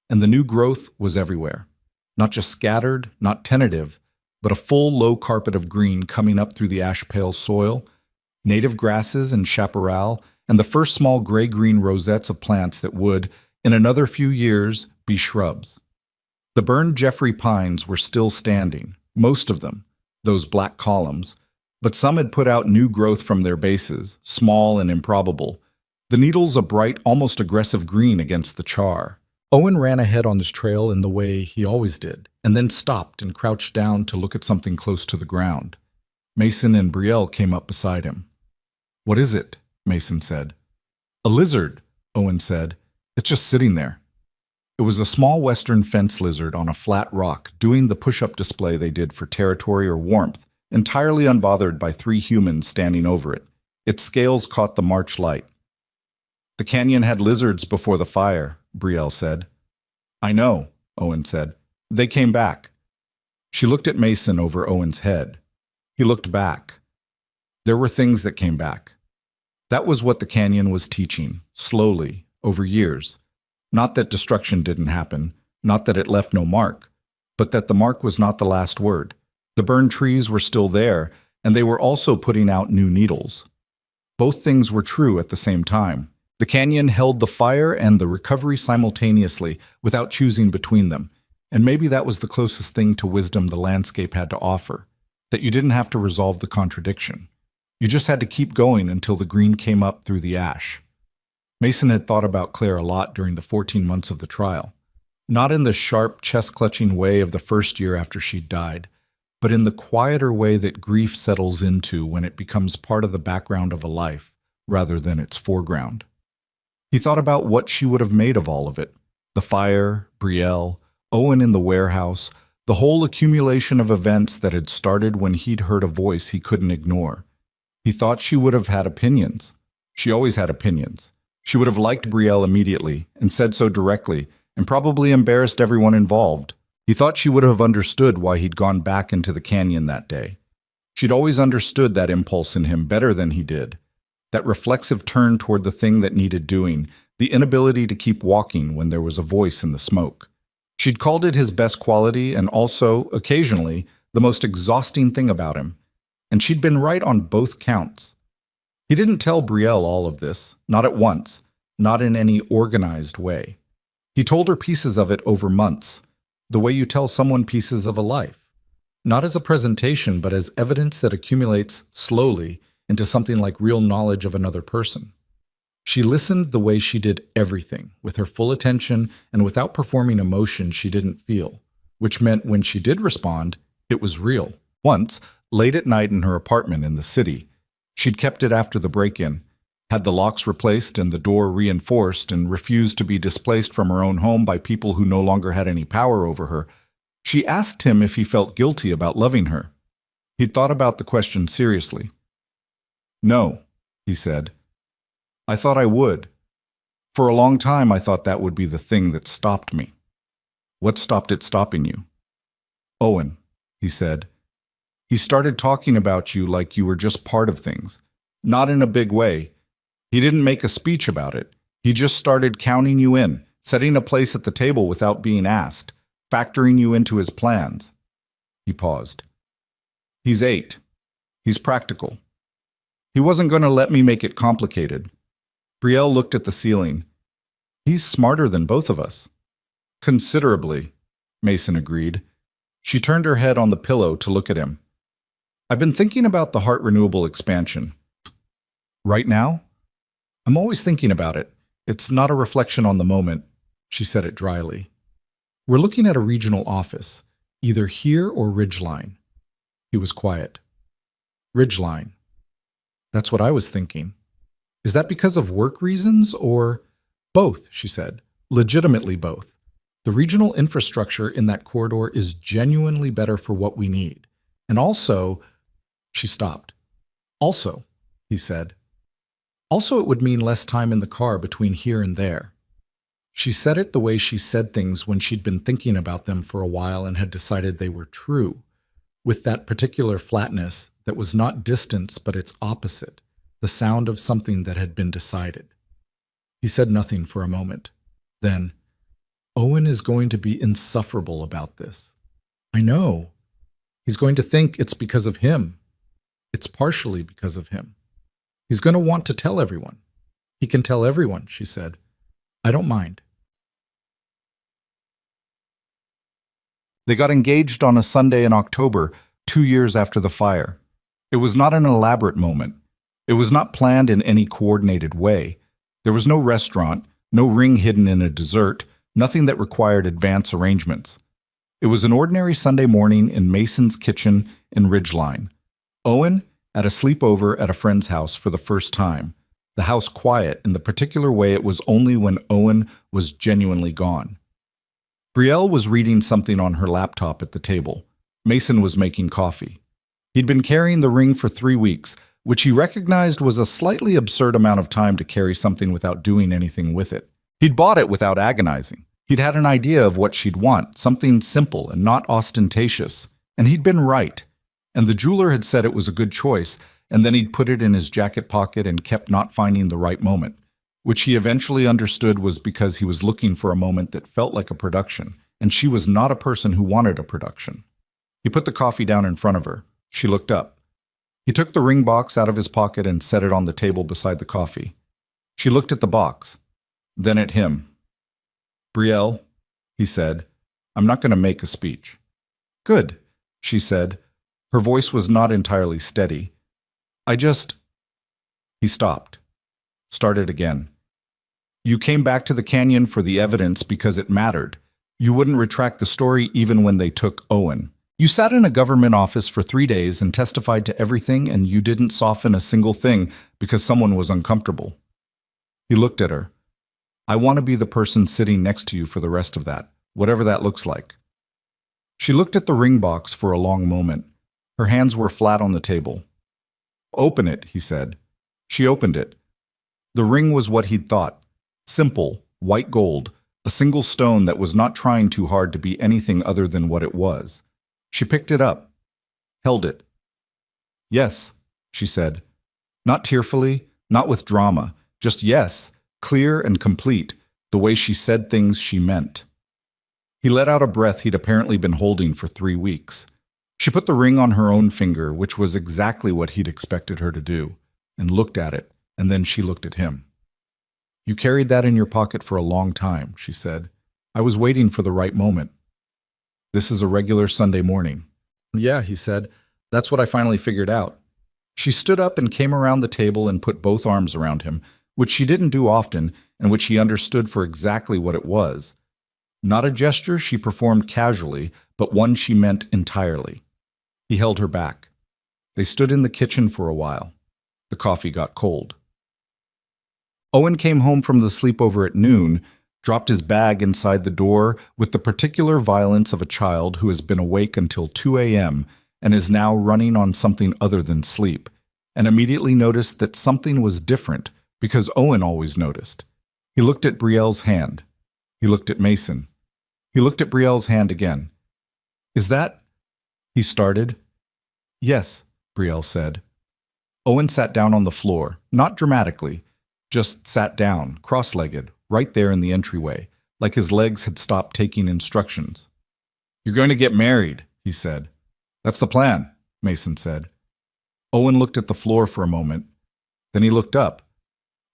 and the new growth was everywhere. Not just scattered, not tentative, but a full low carpet of green coming up through the ash-pale soil, native grasses and chaparral, and the first small gray-green rosettes of plants that would, in another few years, be shrubs. The burned Jeffrey pines were still standing, most of them, those black columns, but some had put out new growth from their bases, small and improbable, the needles a bright, almost aggressive green against the char. Owen ran ahead on his trail in the way he always did, and then stopped and crouched down to look at something close to the ground. Mason and Brielle came up beside him. "What is it?" Mason said. "A lizard," Owen said. "It's just sitting there." It was a small western fence lizard on a flat rock, doing the push-up display they did for territory or warmth, entirely unbothered by 3 humans standing over it. Its scales caught the March light. "The canyon had lizards before the fire," Brielle said. "I know," Owen said. "They came back." She looked at Mason over Owen's head. He looked back. There were things that came back. That was what the canyon was teaching, slowly, over years. Not that destruction didn't happen, not that it left no mark, but that the mark was not the last word. The burned trees were still there, and they were also putting out new needles. Both things were true at the same time. The canyon held the fire and the recovery simultaneously, without choosing between them. And maybe that was the closest thing to wisdom the landscape had to offer, that you didn't have to resolve the contradiction. You just had to keep going until the green came up through the ash. Mason had thought about Claire a lot during the 14 months of the trial. Not in the sharp, chest-clutching way of the first year after she'd died, but in the quieter way that grief settles into when it becomes part of the background of a life, rather than its foreground. He thought about what she would have made of all of it. The fire, Brielle, Owen in the warehouse, the whole accumulation of events that had started when he'd heard a voice he couldn't ignore. He thought she would have had opinions. She always had opinions. She would have liked Brielle immediately, and said so directly, and probably embarrassed everyone involved. He thought she would have understood why he'd gone back into the canyon that day. She'd always understood that impulse in him better than he did. That reflexive turn toward the thing that needed doing, the inability to keep walking when there was a voice in the smoke. She'd called it his best quality and also, occasionally, the most exhausting thing about him. And she'd been right on both counts. He didn't tell Brielle all of this, not at once, not in any organized way. He told her pieces of it over months, the way you tell someone pieces of a life. Not as a presentation, but as evidence that accumulates slowly into something like real knowledge of another person. She listened the way she did everything, with her full attention and without performing emotion she didn't feel, which meant when she did respond, it was real. Once, late at night in her apartment in the city, she'd kept it after the break-in, had the locks replaced and the door reinforced, and refused to be displaced from her own home by people who no longer had any power over her. She asked him if he felt guilty about loving her. He'd thought about the question seriously. "No," he said. "I thought I would. For a long time I thought that would be the thing that stopped me." "What stopped it stopping you?" "Owen," he said. "He started talking about you like you were just part of things. Not in a big way. He didn't make a speech about it. He just started counting you in, setting a place at the table without being asked, factoring you into his plans." He paused. "He's 8. He's practical. He wasn't going to let me make it complicated." Brielle looked at the ceiling. "He's smarter than both of us." "Considerably," Mason agreed. She turned her head on the pillow to look at him. "I've been thinking about the heart renewable expansion." "Right now?" "I'm always thinking about it. It's not a reflection on the moment." She said it dryly. "We're looking at a regional office, either here or Ridgeline." He was quiet. "Ridgeline. That's what I was thinking. Is that because of work reasons or—" "Both," she said. "Legitimately both. The regional infrastructure in that corridor is genuinely better for what we need. And also—" She stopped. "Also," he said. "Also, it would mean less time in the car between here and there." She said it the way she said things when she'd been thinking about them for a while and had decided they were true, with that particular flatness that was not distance but its opposite, the sound of something that had been decided. He said nothing for a moment. Then, Owen is going to be insufferable about this. I know. He's going to think it's because of him. It's partially because of him. He's going to want to tell everyone. He can tell everyone, she said. I don't mind. They got engaged on a Sunday in October, 2 years after the fire. It was not an elaborate moment. It was not planned in any coordinated way. There was no restaurant, no ring hidden in a dessert, nothing that required advance arrangements. It was an ordinary Sunday morning in Mason's kitchen in Ridgeline. Owen at a sleepover at a friend's house for the first time. The house quiet in the particular way it was only when Owen was genuinely gone. Brielle was reading something on her laptop at the table. Mason was making coffee. He'd been carrying the ring for 3 weeks, which he recognized was a slightly absurd amount of time to carry something without doing anything with it. He'd bought it without agonizing. He'd had an idea of what she'd want, something simple and not ostentatious. And he'd been right. And the jeweler had said it was a good choice, and then he'd put it in his jacket pocket and kept not finding the right moment, which he eventually understood was because he was looking for a moment that felt like a production, and she was not a person who wanted a production. He put the coffee down in front of her. She looked up. He took the ring box out of his pocket and set it on the table beside the coffee. She looked at the box, then at him. Brielle, he said, I'm not going to make a speech. Good, she said. Her voice was not entirely steady. He stopped. Started again. You came back to the canyon for the evidence because it mattered. You wouldn't retract the story even when they took Owen. You sat in a government office for 3 days and testified to everything, and you didn't soften a single thing because someone was uncomfortable. He looked at her. I want to be the person sitting next to you for the rest of that, whatever that looks like. She looked at the ring box for a long moment. Her hands were flat on the table. Open it, he said. She opened it. The ring was what he'd thought. Simple, white gold, a single stone that was not trying too hard to be anything other than what it was. She picked it up, held it. Yes, she said. Not tearfully, not with drama, just yes, clear and complete, the way she said things she meant. He let out a breath he'd apparently been holding for 3 weeks. She put the ring on her own finger, which was exactly what he'd expected her to do, and looked at it, and then she looked at him. You carried that in your pocket for a long time, she said. I was waiting for the right moment. This is a regular Sunday morning. Yeah, he said. That's what I finally figured out. She stood up and came around the table and put both arms around him, which she didn't do often, and which he understood for exactly what it was. Not a gesture she performed casually, but one she meant entirely. He held her back. They stood in the kitchen for a while. The coffee got cold. Owen came home from the sleepover at noon, dropped his bag inside the door with the particular violence of a child who has been awake until 2 a.m. and is now running on something other than sleep, and immediately noticed that something was different because Owen always noticed. He looked at Brielle's hand. He looked at Mason. He looked at Brielle's hand again. Is that? He started. Yes, Brielle said. Owen sat down on the floor, not dramatically, just sat down, cross-legged, right there in the entryway, like his legs had stopped taking instructions. You're going to get married, he said. That's the plan, Mason said. Owen looked at the floor for a moment. Then he looked up,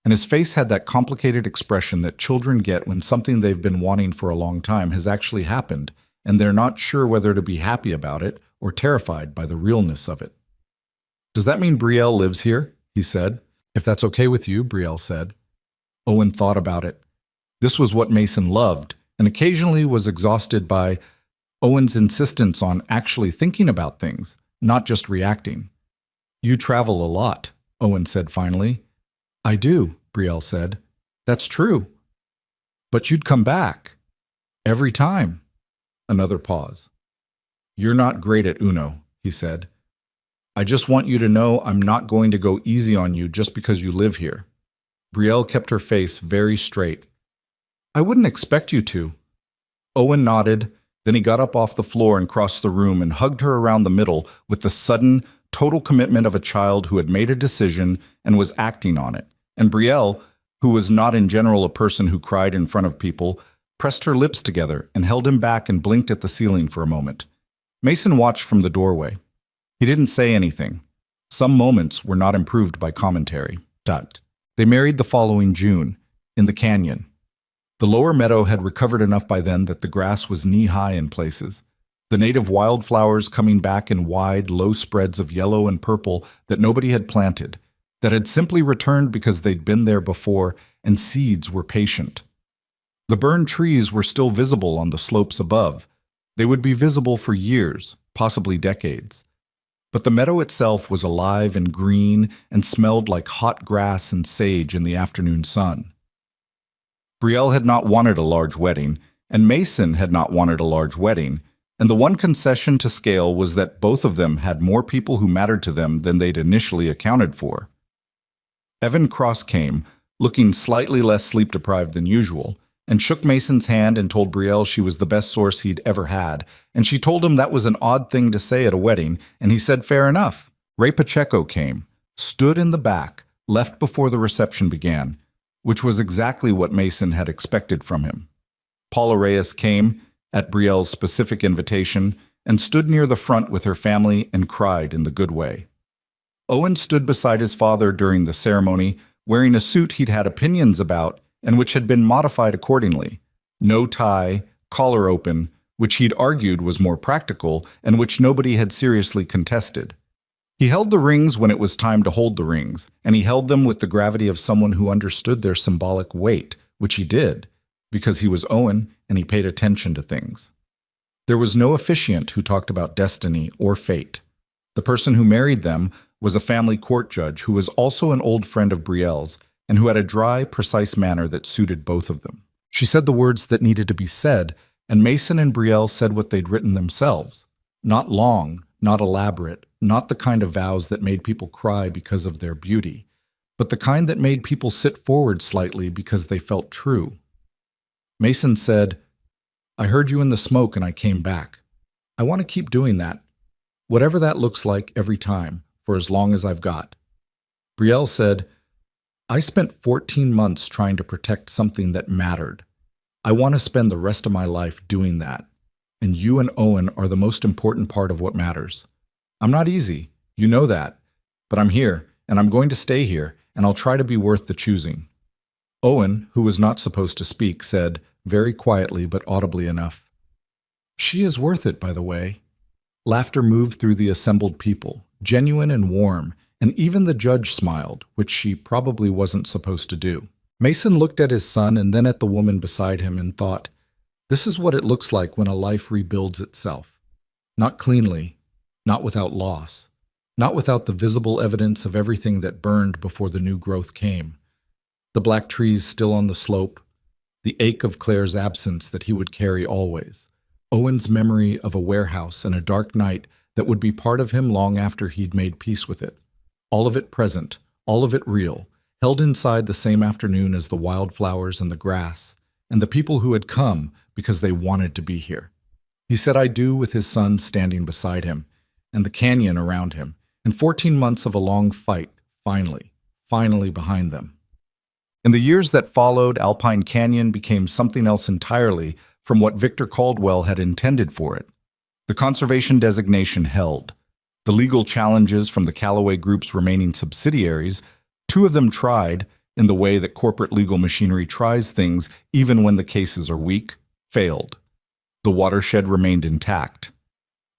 and his face had that complicated expression that children get when something they've been wanting for a long time has actually happened, and they're not sure whether to be happy about it or terrified by the realness of it. Does that mean Brielle lives here? He said. If that's okay with you, Brielle said. Owen thought about it. This was what Mason loved, and occasionally was exhausted by Owen's insistence on actually thinking about things, not just reacting. You travel a lot, Owen said finally. I do, Brielle said. That's true. But you'd come back. Every time. Another pause. You're not great at Uno, he said. I just want you to know I'm not going to go easy on you just because you live here. Brielle kept her face very straight. I wouldn't expect you to. Owen nodded, then he got up off the floor and crossed the room and hugged her around the middle with the sudden, total commitment of a child who had made a decision and was acting on it. And Brielle, who was not in general a person who cried in front of people, pressed her lips together, and held him back and blinked at the ceiling for a moment. Mason watched from the doorway. He didn't say anything. Some moments were not improved by commentary. They married the following June, in the canyon. The lower meadow had recovered enough by then that the grass was knee-high in places. The native wildflowers coming back in wide, low spreads of yellow and purple that nobody had planted, that had simply returned because they'd been there before, and seeds were patient. The burned trees were still visible on the slopes above. They would be visible for years, possibly decades. But the meadow itself was alive and green and smelled like hot grass and sage in the afternoon sun. Brielle had not wanted a large wedding, and Mason had not wanted a large wedding, and the one concession to scale was that both of them had more people who mattered to them than they'd initially accounted for. Evan Cross came, looking slightly less sleep-deprived than usual, and shook Mason's hand and told Brielle she was the best source he'd ever had, and she told him that was an odd thing to say at a wedding, and he said fair enough. Ray Pacheco came, stood in the back, left before the reception began, which was exactly what Mason had expected from him. Paula Reyes came, at Brielle's specific invitation, and stood near the front with her family and cried in the good way. Owen stood beside his father during the ceremony, wearing a suit he'd had opinions about and which had been modified accordingly. No tie, collar open, which he'd argued was more practical and which nobody had seriously contested. He held the rings when it was time to hold the rings, and he held them with the gravity of someone who understood their symbolic weight, which he did, because he was Owen and he paid attention to things. There was no officiant who talked about destiny or fate. The person who married them was a family court judge who was also an old friend of Brielle's and who had a dry, precise manner that suited both of them. She said the words that needed to be said, and Mason and Brielle said what they'd written themselves. Not long, not elaborate, not the kind of vows that made people cry because of their beauty, but the kind that made people sit forward slightly because they felt true. Mason said, "I heard you in the smoke and I came back. I want to keep doing that, whatever that looks like every time, for as long as I've got." Brielle said, "I spent 14 months trying to protect something that mattered. I want to spend the rest of my life doing that, and you and Owen are the most important part of what matters. I'm not easy, you know that, but I'm here, and I'm going to stay here, and I'll try to be worth the choosing." Owen, who was not supposed to speak, said, very quietly but audibly enough, "She is worth it, by the way." Laughter moved through the assembled people, genuine and warm, and even the judge smiled, which she probably wasn't supposed to do. Mason looked at his son and then at the woman beside him and thought, this is what it looks like when a life rebuilds itself. Not cleanly, not without loss, not without the visible evidence of everything that burned before the new growth came. The black trees still on the slope, the ache of Claire's absence that he would carry always, Owen's memory of a warehouse and a dark night that would be part of him long after he'd made peace with it. All of it present, all of it real, held inside the same afternoon as the wildflowers and the grass, and the people who had come because they wanted to be here. He said I do with his son standing beside him, and the canyon around him, and 14 months of a long fight, finally behind them. In the years that followed, Alpine Canyon became something else entirely from what Victor Caldwell had intended for it. The conservation designation held. The legal challenges from the Callaway Group's remaining subsidiaries, 2 of them tried, in the way that corporate legal machinery tries things even when the cases are weak, failed. The watershed remained intact.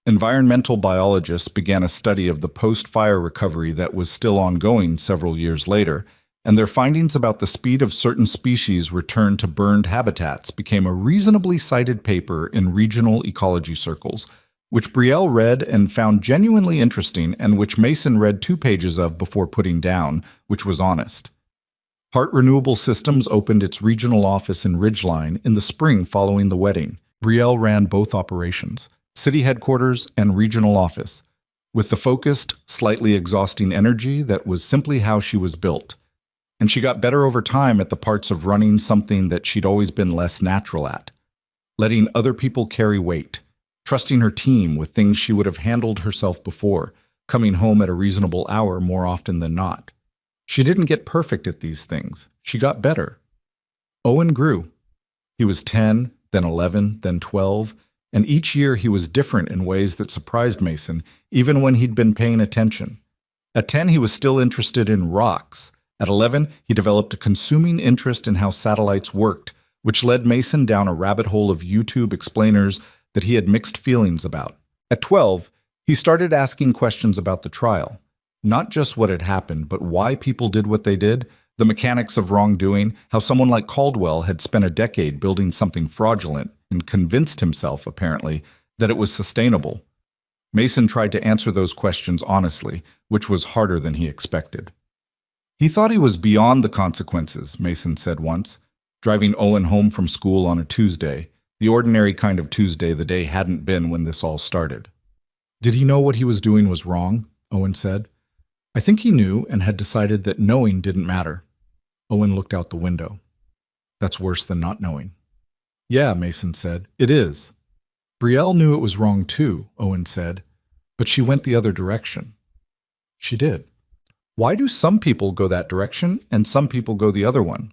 Environmental biologists began a study of the post-fire recovery that was still ongoing several years later, and their findings about the speed of certain species' return to burned habitats became a reasonably cited paper in regional ecology circles, which Brielle read and found genuinely interesting and which Mason read 2 pages of before putting down, which was honest. Heart Renewable Systems opened its regional office in Ridgeline in the spring following the wedding. Brielle ran both operations, city headquarters and regional office, with the focused, slightly exhausting energy that was simply how she was built. And she got better over time at the parts of running something that she'd always been less natural at, letting other people carry weight, trusting her team with things she would have handled herself before, coming home at a reasonable hour more often than not. She didn't get perfect at these things. She got better. Owen grew. He was 10, then 11, then 12, and each year he was different in ways that surprised Mason, even when he'd been paying attention. At 10, he was still interested in rocks. At 11, he developed a consuming interest in how satellites worked, which led Mason down a rabbit hole of YouTube explainers that he had mixed feelings about. At 12, he started asking questions about the trial. Not just what had happened, but why people did what they did, the mechanics of wrongdoing, how someone like Caldwell had spent a decade building something fraudulent and convinced himself, apparently, that it was sustainable. Mason tried to answer those questions honestly, which was harder than he expected. He thought he was beyond the consequences, Mason said once, driving Owen home from school on a Tuesday, the ordinary kind of Tuesday the day hadn't been when this all started. Did he know what he was doing was wrong? Owen said. I think he knew and had decided that knowing didn't matter. Owen looked out the window. That's worse than not knowing. Yeah, Mason said, it is. Brielle knew it was wrong too, Owen said, but she went the other direction. She did. Why do some people go that direction and some people go the other one?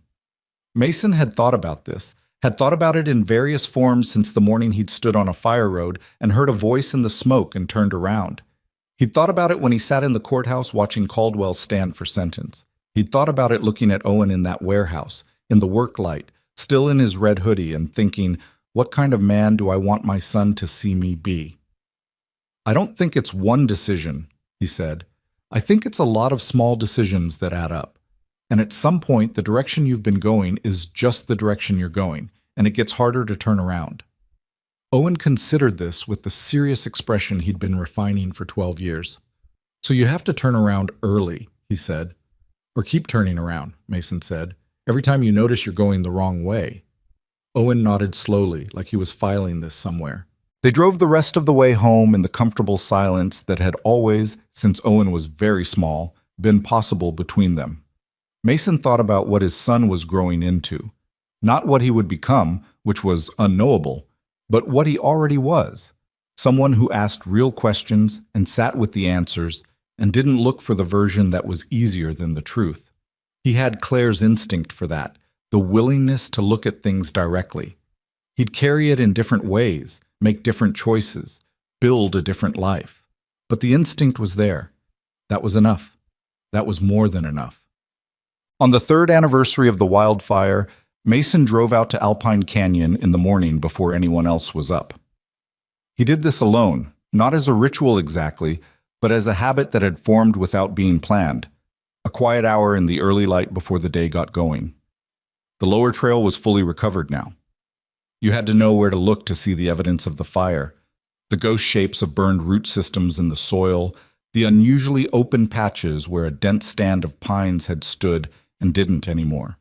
Mason had thought about this, had thought about it in various forms since the morning he'd stood on a fire road and heard a voice in the smoke and turned around. He'd thought about it when he sat in the courthouse watching Caldwell stand for sentence. He'd thought about it looking at Owen in that warehouse, in the work light, still in his red hoodie and thinking, what kind of man do I want my son to see me be? I don't think it's one decision, he said. I think it's a lot of small decisions that add up. And at some point, the direction you've been going is just the direction you're going, and it gets harder to turn around. Owen considered this with the serious expression he'd been refining for 12 years. So you have to turn around early, he said. Or keep turning around, Mason said, every time you notice you're going the wrong way. Owen nodded slowly, like he was filing this somewhere. They drove the rest of the way home in the comfortable silence that had always, since Owen was very small, been possible between them. Mason thought about what his son was growing into. Not what he would become, which was unknowable, but what he already was. Someone who asked real questions and sat with the answers and didn't look for the version that was easier than the truth. He had Claire's instinct for that, the willingness to look at things directly. He'd carry it in different ways, make different choices, build a different life. But the instinct was there. That was enough. That was more than enough. On the 3rd anniversary of the wildfire, Mason drove out to Alpine Canyon in the morning before anyone else was up. He did this alone, not as a ritual exactly, but as a habit that had formed without being planned, a quiet hour in the early light before the day got going. The lower trail was fully recovered now. You had to know where to look to see the evidence of the fire, the ghost shapes of burned root systems in the soil, the unusually open patches where a dense stand of pines had stood and didn't anymore.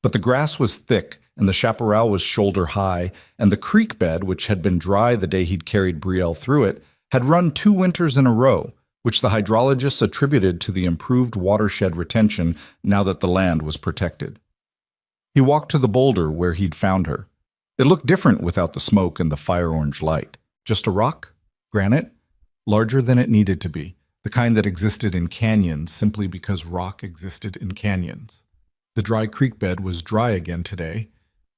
But the grass was thick, and the chaparral was shoulder high, and the creek bed, which had been dry the day he'd carried Brielle through it, had run 2 winters in a row, which the hydrologists attributed to the improved watershed retention now that the land was protected. He walked to the boulder where he'd found her. It looked different without the smoke and the fire-orange light. Just a rock? Granite? Larger than it needed to be, the kind that existed in canyons simply because rock existed in canyons. The dry creek bed was dry again today.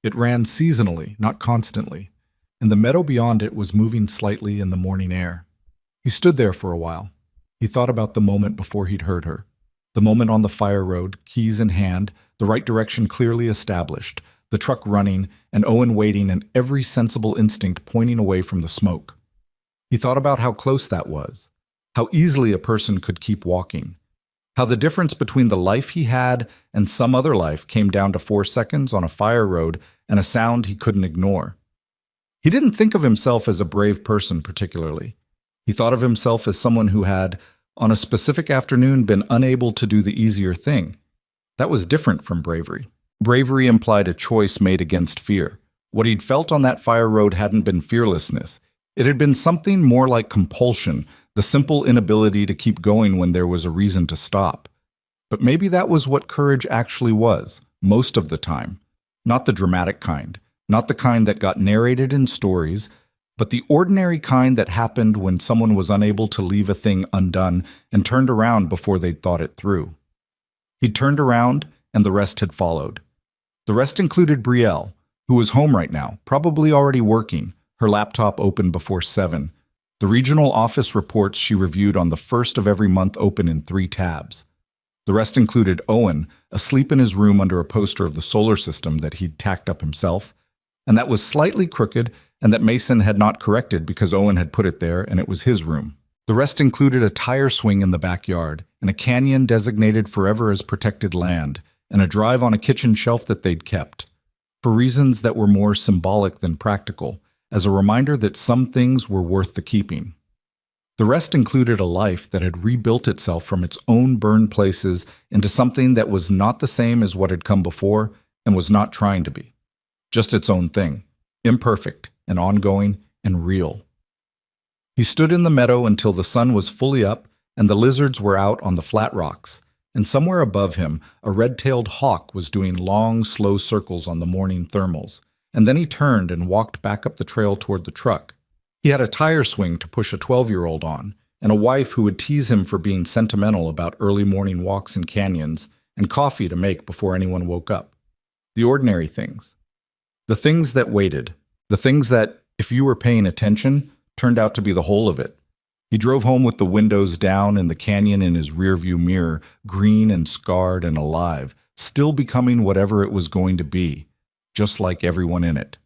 It ran seasonally, not constantly, and the meadow beyond it was moving slightly in the morning air. He stood there for a while. He thought about the moment before he'd heard her. The moment on the fire road, keys in hand, the right direction clearly established, the truck running, and Owen waiting and every sensible instinct pointing away from the smoke. He thought about how close that was, how easily a person could keep walking, how the difference between the life he had and some other life came down to 4 seconds on a fire road and a sound he couldn't ignore. He didn't think of himself as a brave person particularly. He thought of himself as someone who had, on a specific afternoon, been unable to do the easier thing. That was different from bravery. Bravery implied a choice made against fear. What he'd felt on that fire road hadn't been fearlessness. It had been something more like compulsion, the simple inability to keep going when there was a reason to stop. But maybe that was what courage actually was, most of the time. Not the dramatic kind, not the kind that got narrated in stories, but the ordinary kind that happened when someone was unable to leave a thing undone and turned around before they'd thought it through. He'd turned around, and the rest had followed. The rest included Brielle, who was home right now, probably already working, her laptop open before 7. The regional office reports she reviewed on the first of every month open in 3 tabs. The rest included Owen, asleep in his room under a poster of the solar system that he'd tacked up himself, and that was slightly crooked and that Mason had not corrected because Owen had put it there and it was his room. The rest included a tire swing in the backyard, and a canyon designated forever as protected land, and a drive on a kitchen shelf that they'd kept, for reasons that were more symbolic than practical, as a reminder that some things were worth the keeping. The rest included a life that had rebuilt itself from its own burned places into something that was not the same as what had come before and was not trying to be. Just its own thing, imperfect and ongoing and real. He stood in the meadow until the sun was fully up and the lizards were out on the flat rocks, and somewhere above him a red-tailed hawk was doing long, slow circles on the morning thermals, and then he turned and walked back up the trail toward the truck. He had a tire swing to push a 12-year-old on, and a wife who would tease him for being sentimental about early morning walks in canyons, and coffee to make before anyone woke up. The ordinary things. The things that waited. The things that, if you were paying attention, turned out to be the whole of it. He drove home with the windows down and the canyon in his rearview mirror, green and scarred and alive, still becoming whatever it was going to be, just like everyone in it.